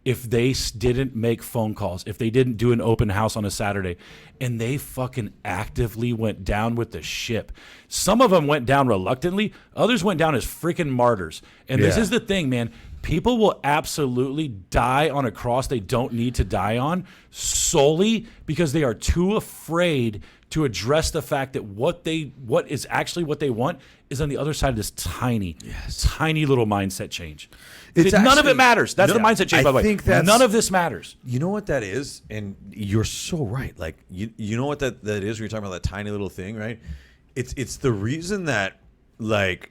B: if they didn't make phone calls, if they didn't do an open house on a Saturday, and they fucking actively went down with the ship. Some of them went down reluctantly. Others went down as freaking martyrs. And this is the thing, man. People will absolutely die on a cross they don't need to die on solely because they are too afraid to address the fact that what they want is on the other side of this tiny little mindset change. None of it matters. That's the mindset change, by the way. None of this matters.
C: You know what that is? And you're so right. Like, you know what that is when you're talking about that tiny little thing, right? It's the reason that, like,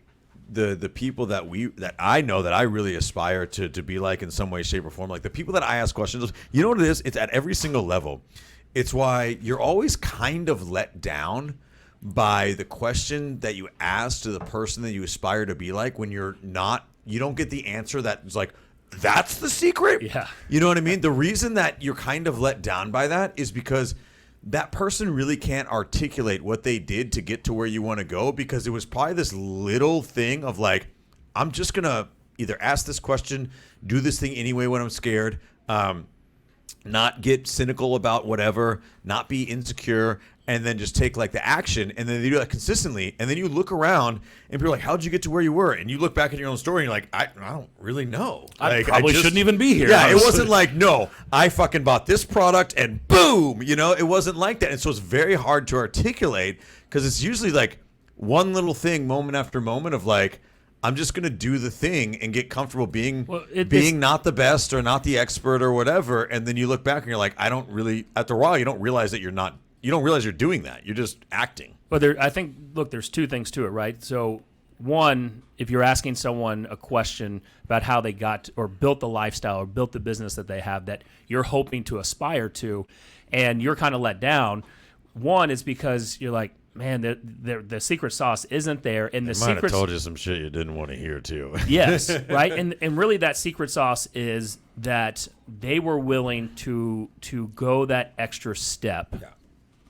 C: the people that I know that I really aspire to be like in some way, shape, or form, like the people that I ask questions of, you know what it is? It's at every single level. It's why you're always kind of let down by the question that you ask to the person that you aspire to be like when you don't get the answer that's like, that's the secret?
A: Yeah.
C: You know what I mean? The reason that you're kind of let down by that is because that person really can't articulate what they did to get to where you want to go, because it was probably this little thing of like, I'm just going to either ask this question, do this thing anyway when I'm scared, not get cynical about whatever, not be insecure, and then just take like the action, and then they do that consistently, and then you look around and people are like, how'd you get to where you were? And you look back at your own story and you're like, I don't really know.
B: I probably shouldn't even be here.
C: Yeah,
B: honestly.
C: it wasn't like, no, I fucking bought this product and boom, it wasn't like that. And so it's very hard to articulate because it's usually like one little thing moment after moment of like, I'm just going to do the thing and get comfortable being not the best or not the expert or whatever. And then you look back and you're like, I don't really, after a while, you don't realize that you don't realize you're doing that. You're just acting.
A: But I think, look, there's two things to it, right? So one, if you're asking someone a question about how they got or built the lifestyle or built the business that they have that you're hoping to aspire to, and you're kind of let down, one is because you're like, man, the secret sauce isn't there, and the
C: might
A: secret
C: have told you some shit you didn't want to hear too.
A: Yes, right, and really that secret sauce is that they were willing to go that extra step,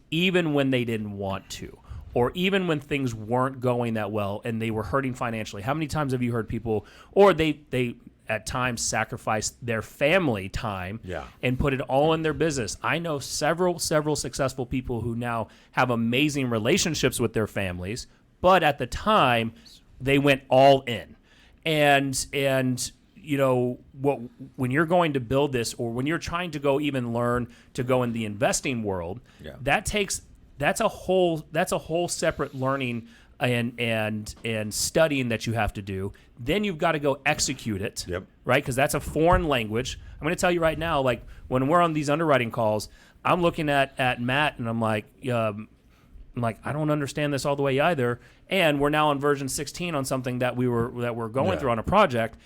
A: even when they didn't want to, or even when things weren't going that well and they were hurting financially. How many times have you heard people, or they at times sacrifice their family time and put it all in their business? I know several successful people who now have amazing relationships with their families, but at the time they went all in. And when you're going to build this, or when you're trying to go even learn to go in the investing world, that's a whole separate learning and studying that you have to do. Then you've got to go execute it, right? Because that's a foreign language. I'm going to tell you right now, like when we're on these underwriting calls, I'm looking at Matt and I'm like, I don't understand this all the way either. And we're now on version 16 on something that we're going through on a project,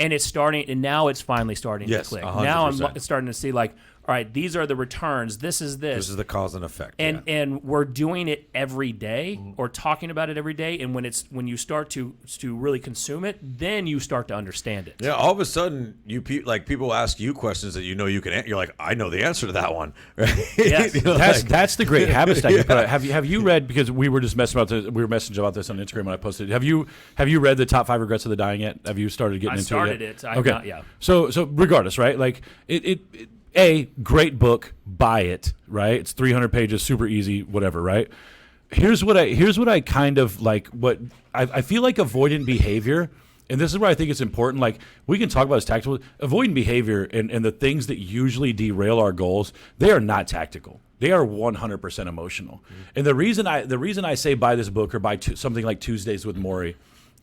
A: and it's starting, and now it's finally starting to click.
C: 100%.
A: Now I'm starting to see like, all right, these are the returns. This is
C: This is the cause and effect.
A: And we're doing it every day, or talking about it every day. And when you start to really consume it, then you start to understand it.
C: Yeah, all of a sudden, people ask you questions that you can. You're like, I know the answer to that one. Right?
A: Yes.
B: That's the great habit stack you put out. Have you read, because we were just messaging about this on Instagram when I posted it. Have you read the Top 5 Regrets of the Dying yet? Have you started getting into it?
A: I started it. Okay.
B: Yeah. So regardless, right? Like great book, buy it, right? It's 300 pages, super easy, whatever, right? Here's what I kind of like, what I feel like avoidant behavior, and this is where I think it's important, like we can talk about as tactical, avoidant behavior and the things that usually derail our goals, they are not tactical. They are 100% emotional. Mm-hmm. And the reason I say buy this book or buy something like Tuesdays with Maury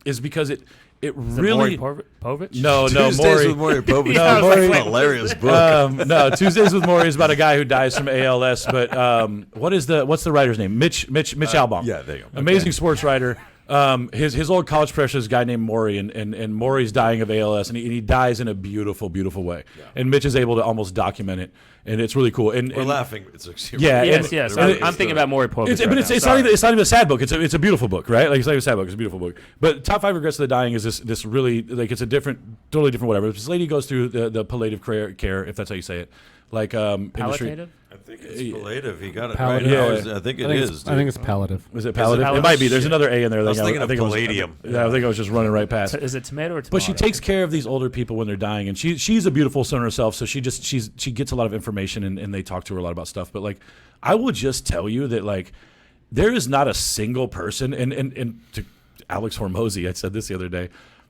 B: is because it really
A: Povich?
B: No,
C: Tuesdays
B: Maury.
C: with Maury Povich.
B: No,
C: Maury,
B: Maury.
C: hilarious book.
B: No, Tuesdays with Maury is about a guy who dies from ALS. But what's the writer's name? Mitch Albom.
C: Yeah, there you go.
B: Amazing sports writer. His old college professor is a guy named Maury, and Maury's dying of ALS, and he dies in a beautiful, beautiful way. Yeah. And Mitch is able to almost document it, and it's really cool. And
C: we're laughing. It's
A: yes. I'm thinking about Maury Povich.
B: It's not even a sad book. It's a beautiful book, right? Like it's not even a sad book. It's a beautiful book. But Top 5 Regrets of the Dying is this really, like, it's a totally different whatever. This lady goes through the palliative care, if that's how you say it, like
A: palliative.
C: I think it's palliative. He got it
D: Palliative.
C: right.
B: Yeah.
C: I think it is.
D: I think it's palliative.
B: Is it palliative? It might be. There's another A in there.
C: I was thinking of palladium.
B: I think I was just running right past.
A: Is it tomato or tomato?
B: But she takes care of these older people when they're dying, and she's a beautiful son herself. So she gets a lot of information, and they talk to her a lot about stuff. But like, I will just tell you that like, there is not a single person, and to Alex Hormozy, I said this the other day.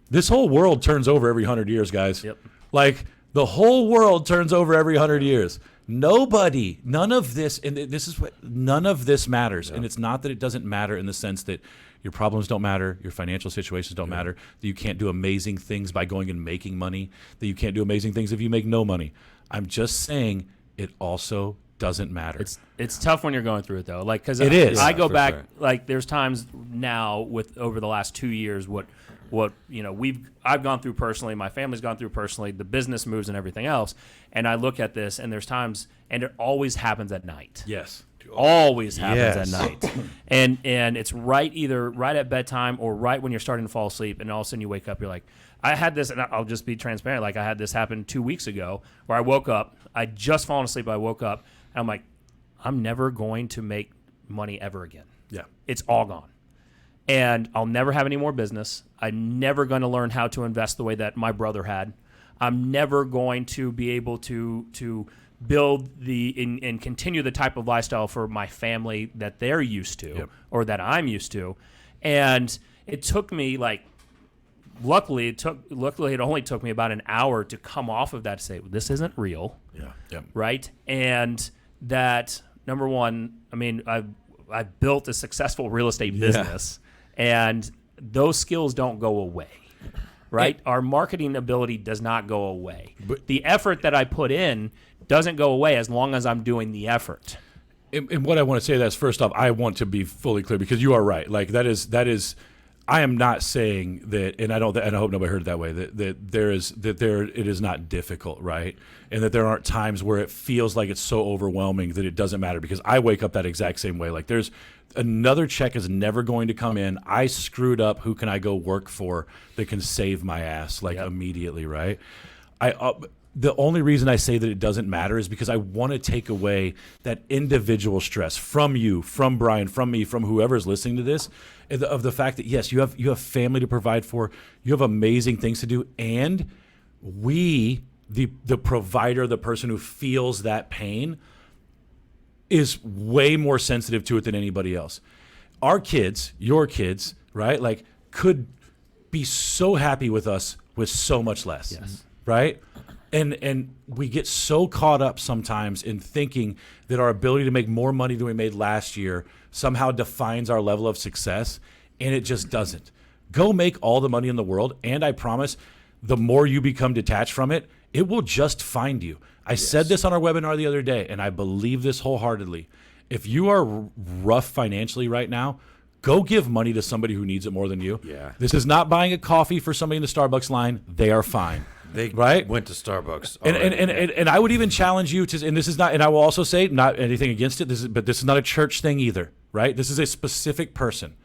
B: This whole world turns over every 100 years, guys.
A: Yep.
B: Like the whole world turns over every 100 years. None of this, and this is what, none of this matters. Yeah. And it's not that it doesn't matter in the sense that your problems don't matter, your financial situations don't matter, that you can't do amazing things by going and making money, that you can't do amazing things if you make no money. I'm just saying it also doesn't matter.
A: It's tough when you're going through it though. Like, because
B: it is.
A: I go back, like there's times now over the last 2 years, what I've gone through personally, my family's gone through personally, the business moves and everything else, and I look at this, and there's times, and it always happens at night.
B: Yes.
A: Always happens at night. And it's either right at bedtime or right when you're starting to fall asleep, and all of a sudden you wake up, you're like, I had this, and I'll just be transparent, like I had this happen 2 weeks ago where I woke up, I'd just fallen asleep, I woke up, and I'm like, I'm never going to make money ever again.
B: Yeah.
A: It's all gone. And I'll never have any more business. I'm never going to learn how to invest the way that my brother had. I'm never going to be able to build and continue the type of lifestyle for my family that they're used to or that I'm used to. And it took me luckily it only took me about an hour to come off of that to say, this isn't real. Right. And that, number one, I mean, I've built a successful real estate business and those skills don't go away. Right. Our marketing ability does not go away. But the effort that I put in doesn't go away as long as I'm doing the effort.
B: And what I want to say is, first off, I want to be fully clear because you are right. Like that is, I am not saying that, and I hope nobody heard it that way. It is not difficult, right? And that there aren't times where it feels like it's so overwhelming that it doesn't matter. Because I wake up that exact same way. Like there's another check is never going to come in. I screwed up. Who can I go work for that can save my ass immediately, right? The only reason I say that it doesn't matter is because I want to take away that individual stress from you, from Brian, from me, from whoever's listening to this, of the fact that, yes, you have family to provide for, you have amazing things to do, and we, the provider, the person who feels that pain, is way more sensitive to it than anybody else. Our kids, your kids, right, like could be so happy with us with so much less, right? And we get so caught up sometimes in thinking that our ability to make more money than we made last year somehow defines our level of success, and it just doesn't. Go make all the money in the world, and I promise the more you become detached from it, it will just find you. I said this on our webinar the other day, and I believe this wholeheartedly. If you are rough financially right now, go give money to somebody who needs it more than you.
C: Yeah.
B: This is not buying a coffee for somebody in the Starbucks line. They are fine.
C: They went to Starbucks.
B: And I would even challenge you to, and this is not, and I will also say, not anything against it, but this is not a church thing either, right? This is a specific person,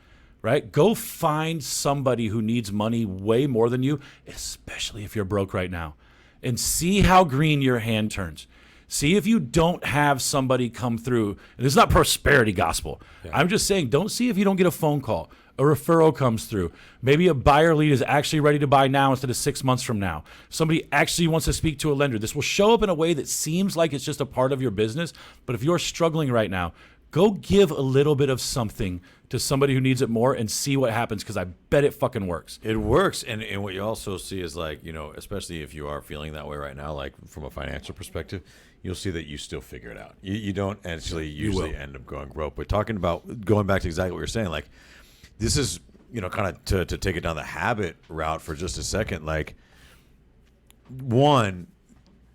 B: right? Go find somebody who needs money way more than you, especially if you're broke right now, and see how green your hand turns. See if you don't have somebody come through. And this is not prosperity gospel. I'm just saying, don't see if you don't get a phone call. A referral comes through. Maybe a buyer lead is actually ready to buy now instead of 6 months from now. Somebody actually wants to speak to a lender. This will show up in a way that seems like it's just a part of your business. But if you're struggling right now, go give a little bit of something to somebody who needs it more and see what happens, because I bet it fucking works.
C: It works. And what you also see is, like, you know, especially if you are feeling that way right now, like from a financial perspective, you'll see that you still figure it out. You don't actually usually end up going broke. But talking about going back to exactly what you're saying, like, this is, you know, kind of to take it down the habit route for just a second. Like, one,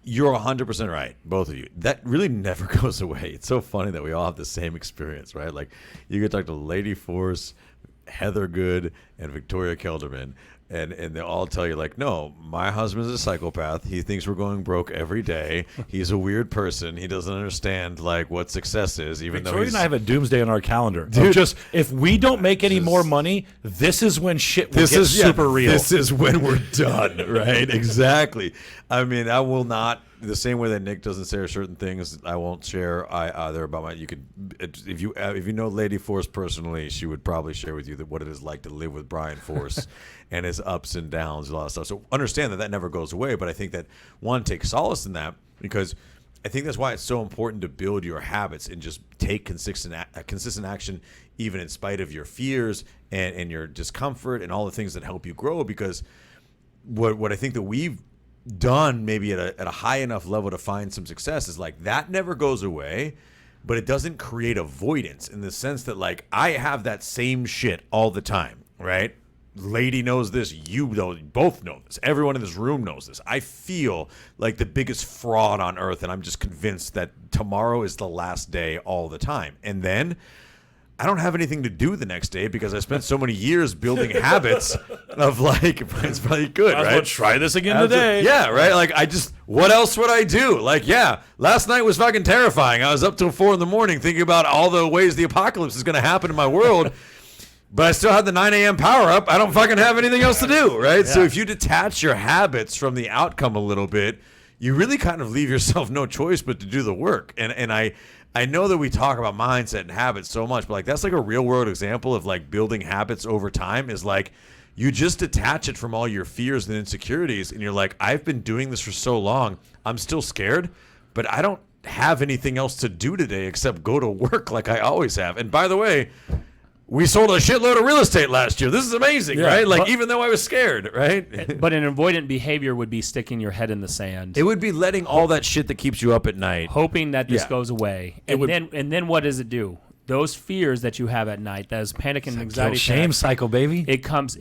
C: you're 100% right, both of you. That really never goes away. It's so funny that we all have the same experience, right? Like, you can talk to Lady Force, Heather Good, and Victoria Kelderman, and they'll all tell you, like, no, my husband's a psychopath. He thinks we're going broke every day. He's a weird person. He doesn't understand, like, what success is, even
B: Victoria
C: though
B: and I have a doomsday on our calendar. Dude, just if we don't make any more money, this is when shit will get super real.
C: This is when we're done, right? Exactly. I mean, I will not, the same way that Nick doesn't share certain things, I won't share either about my. You could, if you know Lady Force personally, she would probably share with you that what it is like to live with Brian Force and his ups and downs, a lot of stuff. So understand that never goes away. But I think that one, take solace in that, because I think that's why it's so important to build your habits and just take consistent action, even in spite of your fears and your discomfort and all the things that help you grow. Because what I think that we've done maybe at a high enough level to find some success is, like, that never goes away, but it doesn't create avoidance in the sense that, like, I have that same shit all the time, right? Lady knows this, you both know this, everyone in this room knows this. I feel like the biggest fraud on earth, and I'm just convinced that tomorrow is the last day all the time. And then I don't have anything to do the next day because I spent so many years building habits of, like, it's probably good, right?
B: Let's try this again today.
C: Yeah, right? Like, what else would I do? Like, yeah, last night was fucking terrifying. I was up till 4 a.m. thinking about all the ways the apocalypse is going to happen in my world. But I still have the 9 a.m. power up. I don't fucking have anything else to do, right? Yeah. So if you detach your habits from the outcome a little bit, you really kind of leave yourself no choice but to do the work. And I know that we talk about mindset and habits so much, but, like, that's like a real world example of, like, building habits over time is, like, you just detach it from all your fears and insecurities, and you're like, I've been doing this for so long, I'm still scared, but I don't have anything else to do today except go to work like I always have. And by the way, we sold a shitload of real estate last year. This is amazing, right? Like, even though I was scared, right?
A: But an avoidant behavior would be sticking your head in the sand.
C: It would be letting all that shit that keeps you up at night,
A: hoping that this goes away. And then what does it do? Those fears that you have at night, those panic and anxiety,
B: shame cycle, baby.
A: It becomes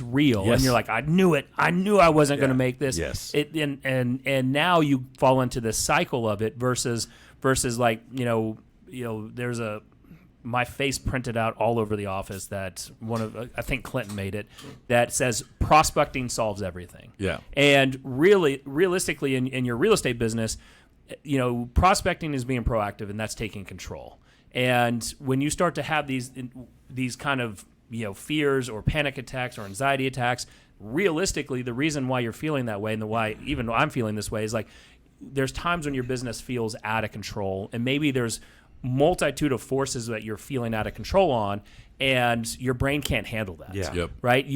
A: real,
B: Yes.
A: and you're like, I knew it. I knew I wasn't going to make this.
C: Yes.
A: And now you fall into this cycle of it versus like there's my face printed out all over the office that I think Clinton made it, that says prospecting solves everything.
B: Yeah.
A: And realistically in your real estate business, prospecting is being proactive, and that's taking control. And when you start to have these kind of fears or panic attacks or anxiety attacks, realistically, the reason why you're feeling that way, and why even I'm feeling this way, is like there's times when your business feels out of control, and maybe there's multitude of forces that you're feeling out of control on, and your brain can't handle that.
C: Yeah.
B: Yep.
A: Right?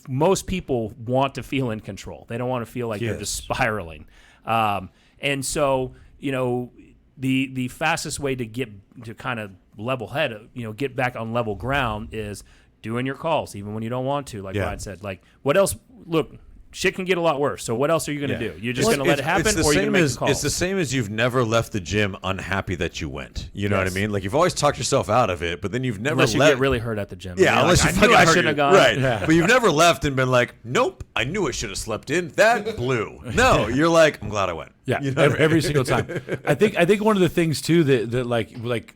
A: Most people want to feel in control. They don't want to feel like they're just spiraling. And so, the fastest way to get to kind of level head, get back on level ground is doing your calls, even when you don't want to, like Brian said. Like, what else? Look, shit can get a lot worse. So what else are you going to do? You're just going to let it happen, or you're going to make calls?
C: It's the same as you've never left the gym unhappy that you went. You know what I mean? Like, you've always talked yourself out of it, but then you've never
A: unless you get really hurt at the gym.
C: Yeah, unless
A: like,
C: you
A: I knew
C: fucking
A: I
C: hurt
A: shouldn't have gone.
C: Right.
A: Yeah.
C: But you've never left and been like, nope, I knew I should have slept in. That blew. No, you're like, I'm glad I went.
B: Yeah,
C: You know
B: every single time. I think one of the things too that like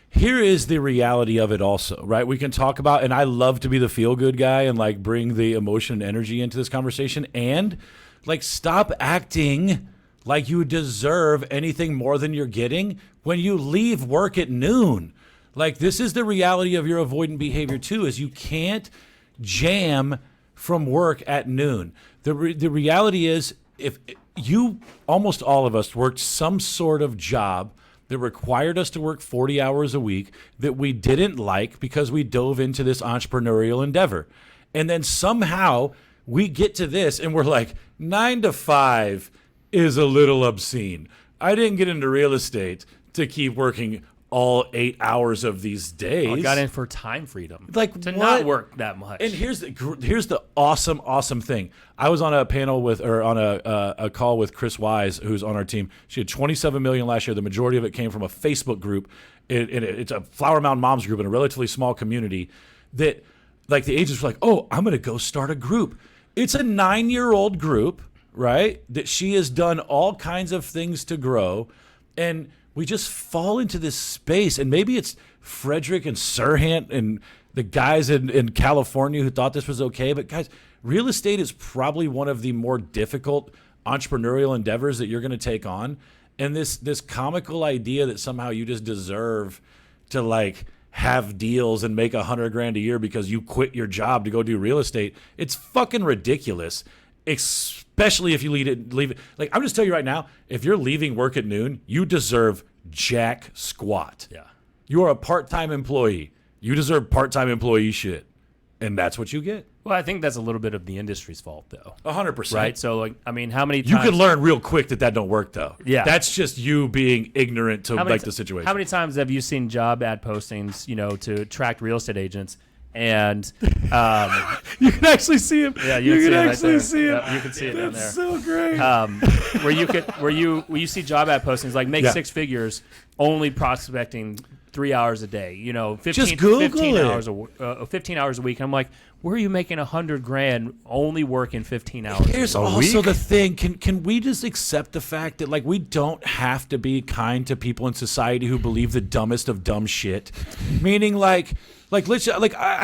B: here is the reality of it also, right? We can talk about, and I love to be the feel good guy and like bring the emotion and energy into this conversation, and like stop acting like you deserve anything more than you're getting when you leave work at noon. Like, this is the reality of your avoidant behavior too, is you can't jam from work at noon. The reality is, if you, almost all of us, worked some sort of job that required us to work 40 hours a week that we didn't like because we dove into this entrepreneurial endeavor. And then somehow we get to this and we're like, 9 to 5 is a little obscene. I didn't get into real estate to keep working all 8 hours of these days.
A: I got in for time freedom.
B: Like,
A: to
B: what?
A: not work that much.
B: And here's the awesome thing. I was on a panel on a call with Chris Wise, who's on our team. She had 27 million last year. The majority of it came from a Facebook group. It's a Flower Mound Moms group in a relatively small community that, like, the agents were like, oh, I'm going to go start a group. It's a 9-year-old group, right, that she has done all kinds of things to grow. And we just fall into this space, and maybe it's Frederick and Sirhan and the guys in California who thought this was okay. But guys, real estate is probably one of the more difficult entrepreneurial endeavors that you're going to take on. And this comical idea that somehow you just deserve to like have deals and make $100,000 a year because you quit your job to go do real estate, it's fucking ridiculous. Especially if you leave it. Like, I'm just telling you right now, if you're leaving work at noon, you deserve jack squat.
A: Yeah.
B: You are a part-time employee. You deserve part-time employee shit. And that's what you get.
A: Well, I think that's a little bit of the industry's fault, though.
B: 100%.
A: Right? So, like, I mean, how many times...
B: You can learn real quick that don't work, though.
A: Yeah.
B: That's just you being ignorant to, like, the situation.
A: How many times have you seen job ad postings, to attract real estate agents? And
B: you can actually see him.
A: Yeah,
B: you can actually
A: right
B: see him.
A: Yep, you can see it down there.
B: That's so great.
A: Where you see job ad postings like make 6 figures only prospecting 3 hours a day. 15,
B: just Google
A: 15
B: it.
A: hours 15 hours a week. I'm like, where are you making $100,000 only working 15 hours?
B: Here's also the thing. Can we just accept the fact that, like, we don't have to be kind to people in society who believe the dumbest of dumb shit? Meaning, I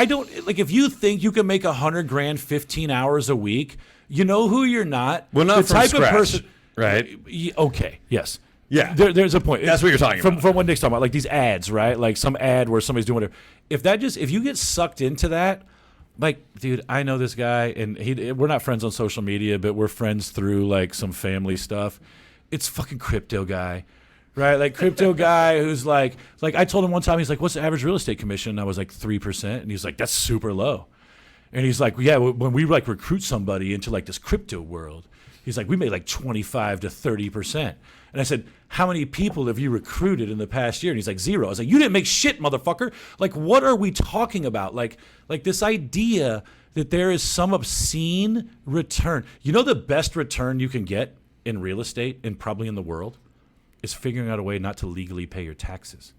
B: don't like, if you think you can make $100,000 15 hours a week, you know who you're not.
C: Well, not
B: the
C: from
B: type
C: scratch,
B: of person,
C: right?
B: Okay. Yes.
C: Yeah.
B: There's a point.
C: That's what you're talking about.
B: From what Nick's talking about, like these ads, right? Like some ad where somebody's doing whatever. If you get sucked into that, like, dude, I know this guy, and we're not friends on social media, but we're friends through like some family stuff. It's fucking crypto guy, right? Like crypto guy who's like I told him one time, he's like, what's the average real estate commission? And I was like 3%. And he's like, that's super low. And he's like, yeah, when we like recruit somebody into like this crypto world, he's like, we made like 25 to 30%. And I said, how many people have you recruited in the past year? And he's like, 0. I was like, you didn't make shit, motherfucker. Like, what are we talking about? Like this idea that there is some obscene return. You know, the best return you can get in real estate and probably in the world is figuring out a way not to legally pay your taxes.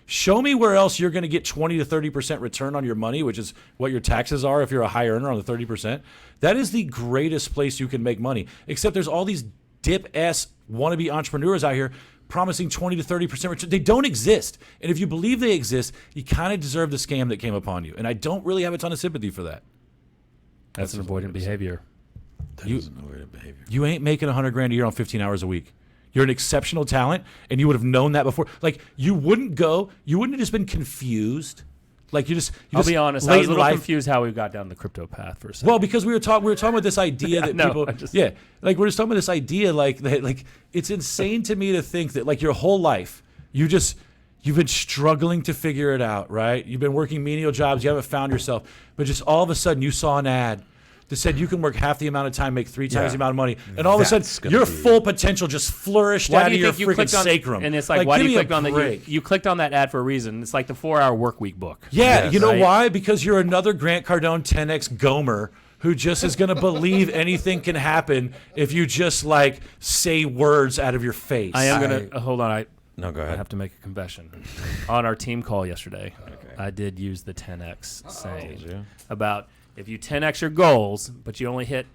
B: Show me where else you're going to get 20 to 30% return on your money, which is what your taxes are if you're a high earner on the 30%. That is the greatest place you can make money. Except there's all these dip-ass wannabe entrepreneurs out here promising 20 to 30% return. They don't exist. And if you believe they exist, you kind of deserve the scam that came upon you. And I don't really have a ton of sympathy for that.
A: That's an avoidant behavior.
C: That is an avoidant behavior.
B: You ain't making $100,000 a year on 15 hours a week. You're an exceptional talent, and you would have known that before. Like, you wouldn't have just been confused. Like, I'll
A: be honest, I was a little confused how we got down the crypto path for a second.
B: Well, because we were talking about this idea that people, we're just talking about this idea like it's insane to me to think that like your whole life you've been struggling to figure it out, right? You've been working menial jobs, you haven't found yourself, but just all of a sudden you saw an ad that said you can work half the amount of time, make 3 times the amount of money, and all of a sudden your full potential just flourished out of your freaking sacrum.
A: And it's like why do you click on that? You clicked on that ad for a reason. It's like the 4-hour work week book.
B: Yeah, you know why? Because you're another Grant Cardone 10X Gomer who just is going to believe anything can happen if you just like say words out of your face.
A: I am going to hold on.
C: No, go ahead.
A: I have to make a confession. On our team call yesterday, I did use the 10X saying about if you 10X your goals, but you only hit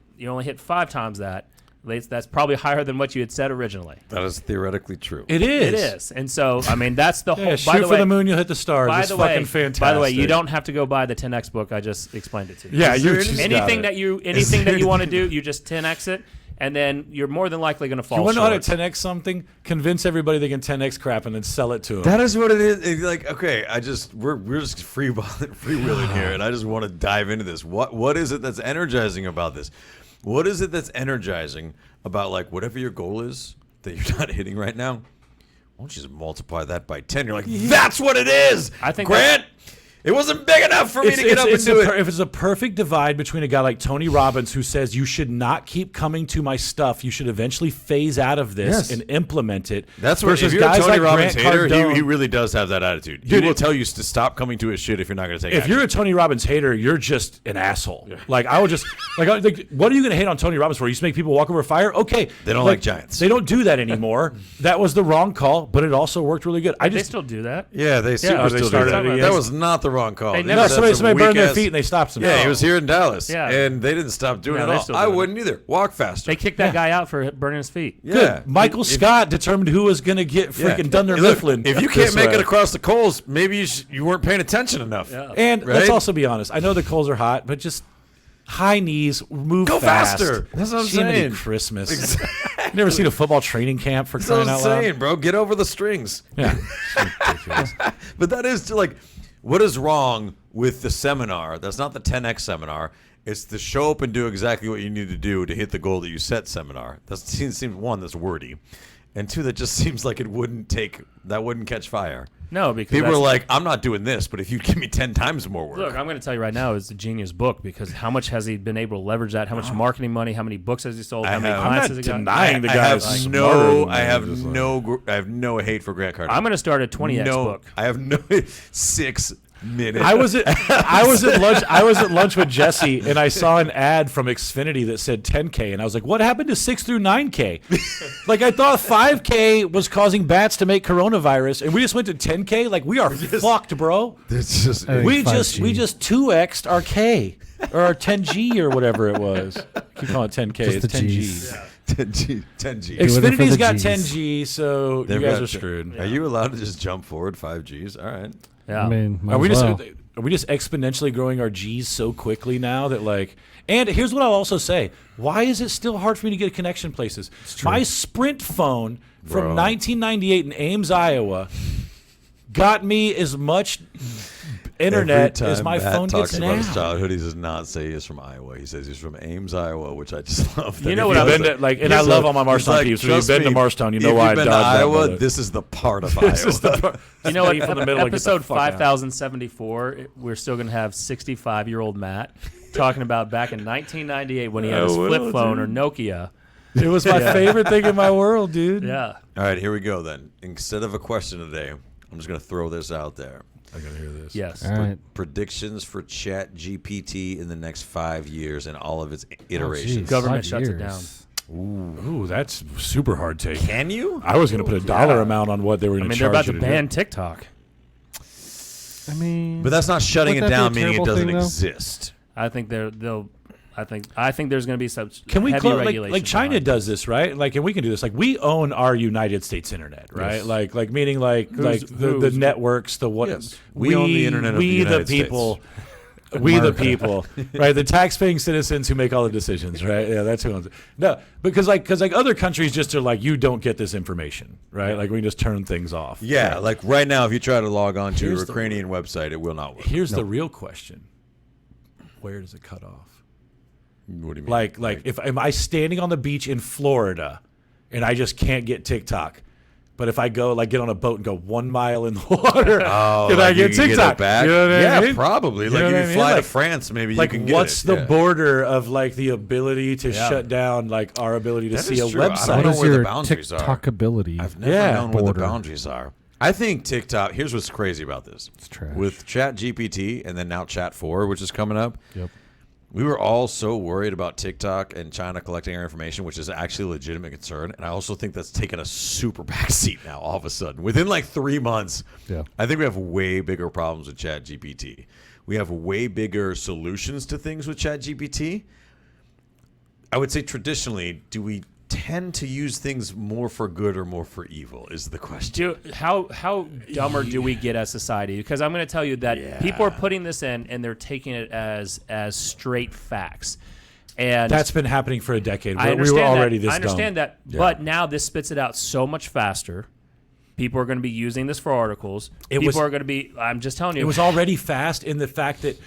A: 5 times that, that's probably higher than what you had said originally.
C: That is theoretically true.
B: It is.
A: It is. And so, I mean, that's the whole.
B: Shoot for the moon, you'll hit the stars. It's fucking fantastic.
A: By the way, you don't have to go buy the 10X book. I just explained it to you.
B: Yeah,
A: anything that you want to do, you just 10X it. And then you're more than likely going to fall short.
B: You want to know how to 10X something? Convince everybody they can 10X crap and then sell it to them.
C: That is what it is. It's like, okay, we're just freewheeling here, and I just want to dive into this. What is it that's energizing about this? What is it that's energizing about like whatever your goal is that you're not hitting right now? Why don't you just multiply that by 10? You're like, that's what it is.
A: I think
C: Grant. It wasn't big enough for me to get up and do it.
B: If it's a perfect divide between a guy like Tony Robbins who says you should not keep coming to my stuff, you should eventually phase out of this and implement it.
C: That's where if you're a Tony Robbins hater, he really does have that attitude. He will tell you to stop coming to his shit if you're not going to take action.
B: If you're a Tony Robbins hater, you're just an asshole. Yeah. Like I would just like what are you going to hate on Tony Robbins for? You just make people walk over fire? Okay.
C: They don't like giants.
B: They don't do that anymore. That was the wrong call, but it also worked really good.
A: They still do that.
C: Yeah, they still do that. That was not the wrong call.
B: Somebody burned their feet and they stopped him.
C: Yeah, he was here in Dallas. Yeah. And they didn't stop doing it at all. I wouldn't either. Walk faster.
A: They kicked that guy out for burning his feet.
B: Yeah. Good. Michael Scott determined who was going to get freaking Dunder Mifflin.
C: If you can't make it across the coals, maybe you weren't paying attention enough.
B: Yeah. And let's also be honest. I know the coals are hot, but just high knees, move
C: Go
B: fast.
C: faster. That's what I'm saying.
B: Christmas. Exactly. Never seen a football training camp for crying out loud?
C: That's what I'm saying, bro. Get over the strings.
B: Yeah.
C: Ridiculous. But that is like, what is wrong with the seminar? That's not the 10X seminar. It's the show up and do exactly what you need to do to hit the goal that you set seminar. That seems one, that's wordy. And two, that just seems like that wouldn't catch fire.
A: No, because
C: people are like, I'm not doing this, but if you give me 10 times more work.
A: Look, I'm going to tell you right now, it's a genius book because how much has he been able to leverage that? How much marketing money? How many books has he sold? How many clients has he got?
B: Denying the guy is
C: I have no hate for Grant Cardone.
A: I'm going to start a 20X book.
C: I have no 6 minutes.
B: I was at lunch with Jesse and I saw an ad from Xfinity that said 10K and I was like, what happened to 6 through 9K? Like I thought 5K was causing bats to make coronavirus and we just went to 10K. Like we are fucked, bro.
C: It's just
B: we just 2X'd our K or our 10G or whatever it was. I keep calling it 10K.
D: Just
B: it's 10G.
D: Yeah.
C: 10G.
B: Xfinity's got 10G, so you guys are screwed.
C: Yeah. Are you allowed to just jump forward 5Gs? All right.
A: Yeah.
D: I mean,
B: are we just exponentially growing our G's so quickly now that like? And here's what I'll also say: why is it still hard for me to get a connection places? My Sprint phone from 1998 in Ames, Iowa, got me as much internet
C: Every
B: as
C: time
B: my
C: Matt
B: phone
C: talks
B: gets
C: about his
B: now.
C: childhood, he does not say he's from Iowa. He says he's from Ames, Iowa, which I just love.
A: You know
C: If
A: what
C: you've
A: I
B: Been
A: was
C: been
B: to, like, and I love all my Marstown peeps. So you've been to Marstown, you know why I
C: If you've
B: dodged
C: been to
B: that
C: Iowa,
B: bullet.
C: this is the part of Iowa.
A: You know what?
B: From the middle and get the
A: Episode
B: fuck out.
A: 5074, we're still going to have 65-year-old Matt talking about back in 1998 when he had his flip phone or Nokia.
B: It was my favorite thing in my world, dude.
A: Yeah.
C: All right, here we go then. Instead of a question today, I'm just going to throw this out there.
B: I gotta hear this.
A: Yes.
D: All right.
C: Predictions for Chat GPT in the next 5 years and all of its
D: Oh,
C: iterations.
D: geez,
A: Government
D: 5
A: shuts it
D: years.
B: Ooh, that's super hard take.
C: Can you?
B: I was gonna put a dollar amount on what they were
A: I
B: gonna
A: mean,
B: charge
A: they're about
B: you
A: to
B: do.
A: ban TikTok.
D: I mean,
C: But that's not shutting it
D: Wouldn't that
C: down,
D: be a
C: meaning it
D: terrible
C: doesn't
D: thing, though?
C: exist.
A: I think they'll. I think there's going to be some
B: Can we
A: heavy
B: close
A: regulations.
B: like China
A: behind
B: does this, right? Like, and we can do this. Like, we own our United States internet, right?
C: Yes.
B: Like meaning like the
A: who's-
B: networks, the what?
C: Yes. We own the internet of the United States.
B: people. We the people, right? The tax-paying citizens who make all the decisions, right? Yeah, that's who owns it. No, because other countries just are like, you don't get this information, right? Like, we can just turn things off.
C: Yeah, like right now, if you try to log on to a
B: Here's the-
C: Ukrainian website, it will not work.
B: Here's the real question: where does it cut off?
C: What do you mean?
B: Like if am I standing on the beach in Florida and I just can't get TikTok, but if I go get on a boat and go 1 mile in the water,
C: oh,
B: can
C: like
B: I get
C: you can
B: TikTok?
C: it back?
B: You know what
C: yeah,
B: I mean?
C: probably.
B: You
C: Like
B: know
C: if
B: what
C: you
B: I mean?
C: fly to
B: Like-
C: France, maybe you
B: Like,
C: can get
B: what's
C: it.
B: the
C: Yeah.
B: border of the ability to
A: Yeah.
B: shut down our ability to
C: That
B: see
C: is
B: a
C: true. I
B: website?
C: don't
D: what
C: know
D: is
C: where the
D: your
C: boundaries are.
D: TikTokability?
C: I've never
B: Yeah.
C: known where the
D: Border.
C: boundaries are. I think TikTok. Here's what's crazy about this.
D: It's trash.
C: With Chat GPT and then now Chat 4, which is coming up.
D: Yep.
C: We were all so worried about TikTok and China collecting our information, which is actually a legitimate concern. And I also think that's taken a super backseat now all of a sudden. Within 3 months,
D: Yeah.
C: I think we have way bigger problems with Chat GPT. We have way bigger solutions to things with Chat GPT. I would say traditionally, do we tend to use things more for good or more for evil is the question.
A: how dumber do we get as society? Because I'm going to tell you that people are putting this in and they're taking it as straight facts. And
B: That's been happening for a decade.
A: I
B: We
A: understand
B: were already
A: that.
B: this
A: I understand
B: dumb.
A: that, but now this spits it out so much faster. People are going to be using this for articles. People are going to be. I'm just telling you.
B: It was already fast in the fact that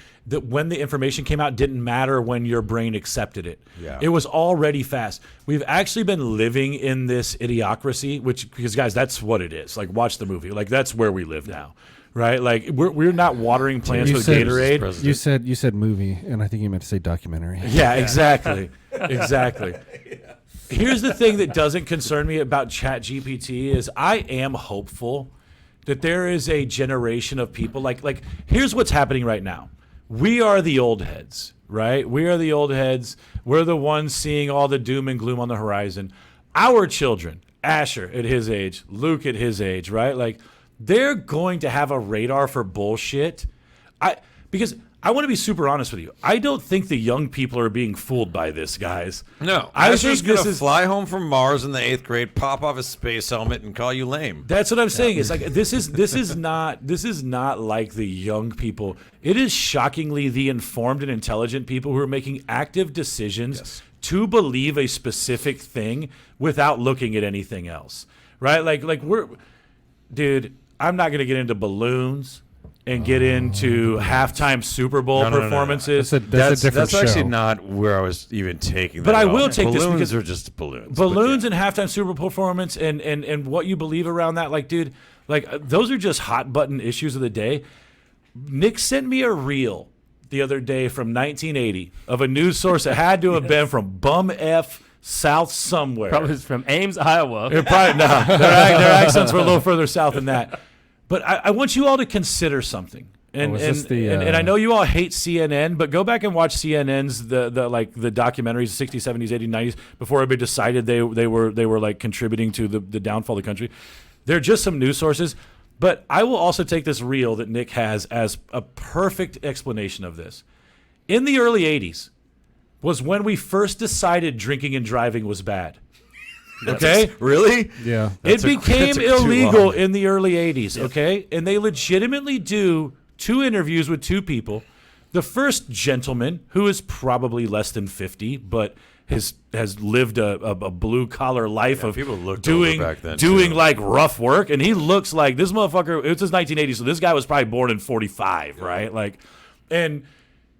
B: when the information came out didn't matter when your brain accepted it.
C: Yeah.
B: It was already fast. We've actually been living in this idiocracy, because guys, that's what it is. Watch the movie. That's where we live now, right? We're not watering plants
D: You
B: with
D: said-
B: Gatorade.
D: You said movie, and I think you meant to say documentary.
B: Yeah, exactly. Exactly. Here's the thing that doesn't concern me about ChatGPT is I am hopeful that there is a generation of people like here's what's happening right now. We are the old heads, right? We are the old heads. We're the ones seeing all the doom and gloom on the horizon. Our children, Asher at his age, Luke at his age, right? They're going to have a radar for bullshit. Because I want to be super honest with you. I don't think the young people are being fooled by this, guys.
C: No,
B: I
C: Asher's
B: think this
C: gonna
B: is
C: fly home from Mars in the 8th grade, pop off his space helmet, and call you lame.
B: That's what I'm saying. It's this is not like the young people. It is shockingly the informed and intelligent people who are making active decisions to believe a specific thing without looking at anything else. Right? Dude, I'm not gonna get into balloons and get into halftime Super Bowl performances.
D: That's a different
C: That's actually
D: show.
C: not where I was even taking that.
B: But I
C: at all.
B: will take this
C: balloons
B: because
C: are just balloons.
B: Balloons
C: but
B: and halftime Super Bowl performance and what you believe around that, dude, those are just hot button issues of the day. Nick sent me a reel the other day from 1980 of a news source that had to have been from Bum F South somewhere.
A: probably from Ames, Iowa.
B: They're probably no, their accents were a little further south than that. But I want you all to consider something. And,
D: is this the,
B: and I know you all hate CNN, but go back and watch CNN's the documentaries, the 60s, 70s, 80s, 90s, before everybody decided they were contributing to the downfall of the country. They're just some news sources. But I will also take this reel that Nick has as a perfect explanation of this. In the early 80s was when we first decided drinking and driving was bad. Okay?
C: really?
D: Yeah.
B: It became
C: that took too
B: illegal
C: long.
B: in the early 80s, okay? And they legitimately do 2 interviews with 2 people. The first gentleman, who is probably less than 50, but has lived a blue collar life of
C: people looked
B: doing
C: older back then,
B: doing
C: too.
B: like rough work, and he looks like this motherfucker. It was 1980, so this guy was probably born in 45, right? Like, and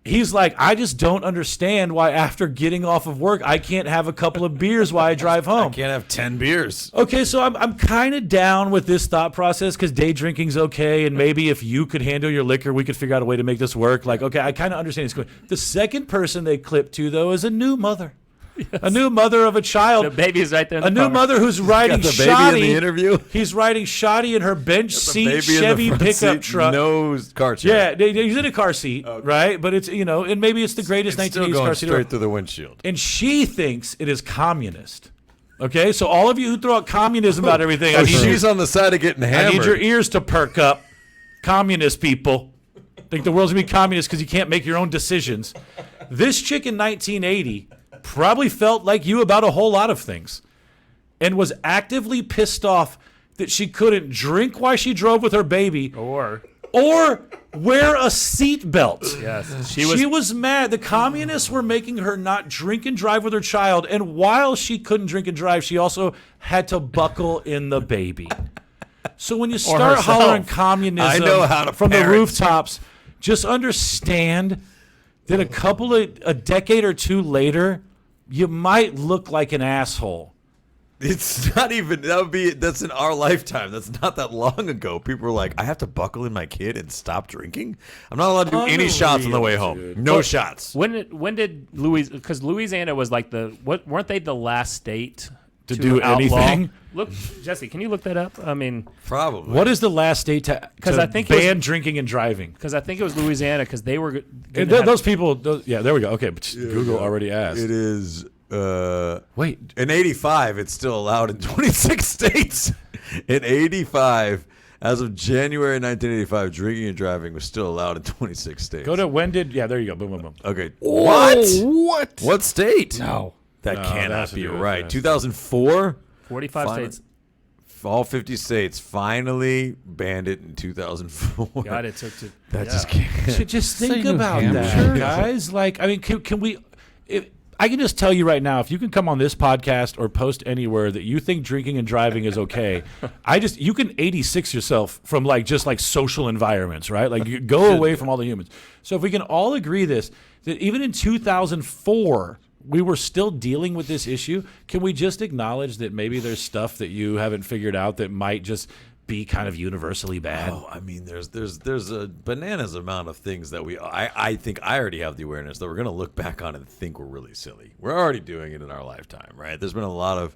B: he's like, I just don't understand why after getting off of work I can't have a couple of beers while I drive home.
C: I can't have 10 beers.
B: Okay, so I'm kind of down with this thought process because day drinking's okay, and maybe if you could handle your liquor, we could figure out a way to make this work. Like, okay, I kind of understand it's going. The second person they clip to, though, is a new mother. Yes. A new mother of a child.
A: The baby's right there in the
B: A new
A: car.
B: mother who's riding
C: the baby
B: shoddy.
C: in the interview.
B: He's riding shoddy in her bench seat Chevy pickup truck.
C: No car chair.
B: Yeah, he's in a car seat, right? But it's, and maybe it's the greatest
C: It's still
B: 1980s
C: going
B: car seat.
C: straight through the windshield.
B: And she thinks it is communist. Okay, so all of you who throw out communism about everything, I need
C: She's on the side of getting hammered.
B: I need your ears to perk up. Communist people think the world's going to be communist because you can't make your own decisions. This chick in 1980 probably felt like you about a whole lot of things and was actively pissed off that she couldn't drink while she drove with her baby
A: Or
B: wear a seatbelt.
A: yes,
B: She was mad. The communists were making her not drink and drive with her child, and while she couldn't drink and drive, she also had to buckle in the baby. So when you start
A: herself.
B: hollering communism
C: I know how to
B: from the
C: parent.
B: rooftops, just understand that a decade or two later, you might look like an asshole.
C: It's not even, that's in our lifetime. That's not that long ago. People were like, I have to buckle in my kid and stop drinking? I'm not allowed to do any shots on the way home.
B: dude.
C: No shots.
A: when did because Louisiana was like weren't they the last state
B: To do
A: outlaw?
B: anything?
A: Look, Jesse, can you look that up? I mean,
C: Probably.
B: What is the last state to
A: I think it was-
B: ban drinking and driving?
A: because I think it was Louisiana because they were
B: Those people, there we go. Okay, but Google already asked.
C: It is,
B: Wait,
C: in 85, it's still allowed in 26 states. In 85, as of January 1985, drinking and driving was still allowed in 26 states.
B: go to when did, yeah, there you go. Boom, boom, boom.
C: Okay. What?
D: What?
C: What state?
D: No.
C: That
B: No,
C: cannot
B: that's
C: be
B: a good
C: right.
B: guess.
C: 2004?
A: 45
C: Finally.
A: states.
C: All 50 states finally banned it in 2004.
A: God, it took to
C: That
A: yeah.
C: just can't.
B: So just think
D: Say New
B: about that,
D: Hampshire?
B: guys. Like, I mean, can we? I can just tell you right now, if you can come on this podcast or post anywhere that you think drinking and driving is okay, you can 86 yourself from just social environments, right? Like you go away from all the humans. So if we can all agree that even in 2004 we were still dealing with this issue, can we just acknowledge that maybe there's stuff that you haven't figured out that might just be kind of universally bad?
C: Oh, I mean, there's a bananas amount of things that I think I already have the awareness that we're going to look back on and think we're really silly. We're already doing it in our lifetime, right? There's been a lot of,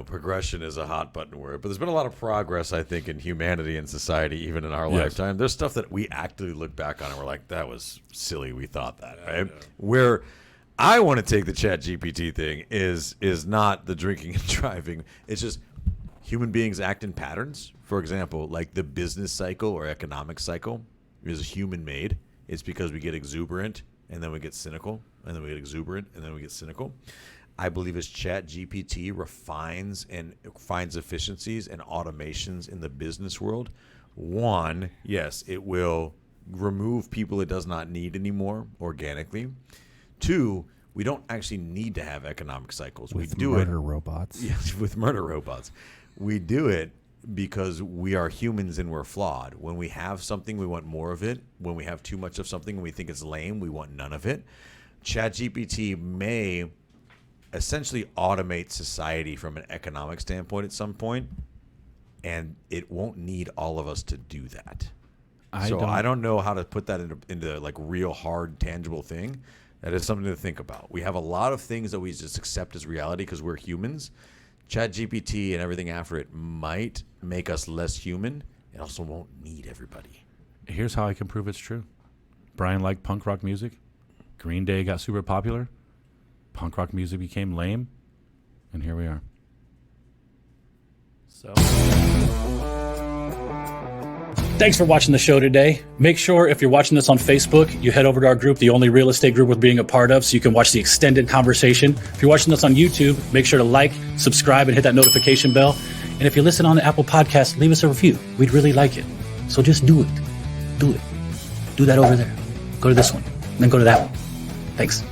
C: progression is a hot button word, but there's been a lot of progress, I think, in humanity and society, even in our lifetime. There's stuff that we actively look back on and we're like, that was silly. We thought that, right? Where I want to take the Chat GPT thing is not the drinking and driving. It's just human beings act in patterns. For example, like the business cycle or economic cycle is human made. It's because we get exuberant and then we get cynical and then we get exuberant and then we get cynical. I believe as Chat GPT refines and finds efficiencies and automations in the business world, one, yes, it will remove people it does not need anymore organically. Two, we don't actually need to have economic cycles.
D: With
C: we do
D: murder
C: it
D: robots.
C: Yes, with murder robots. We do it because we are humans and we're flawed. When we have something, we want more of it. When we have too much of something and we think it's lame, we want none of it. ChatGPT may essentially automate society from an economic standpoint at some point, and it won't need all of us to do that. I don't know how to put that into like real hard, tangible thing. That is something to think about. We have a lot of things that we just accept as reality because we're humans. ChatGPT and everything after it might make us less human. It also won't need everybody.
B: Here's how I can prove it's true. Brian liked punk rock music. Green Day got super popular. Punk rock music became lame. And here we are.
A: So
E: Thanks for watching the show today. Make sure if you're watching this on Facebook, you head over to our group, the only real estate group worth being a part of, so you can watch the extended conversation. If you're watching this on YouTube, make sure to like, subscribe, and hit that notification bell. And if you listen on the Apple Podcast, leave us a review. We'd really like it. So just do it. Do it. Do that over there. Go to this one. Then go to that one. Thanks.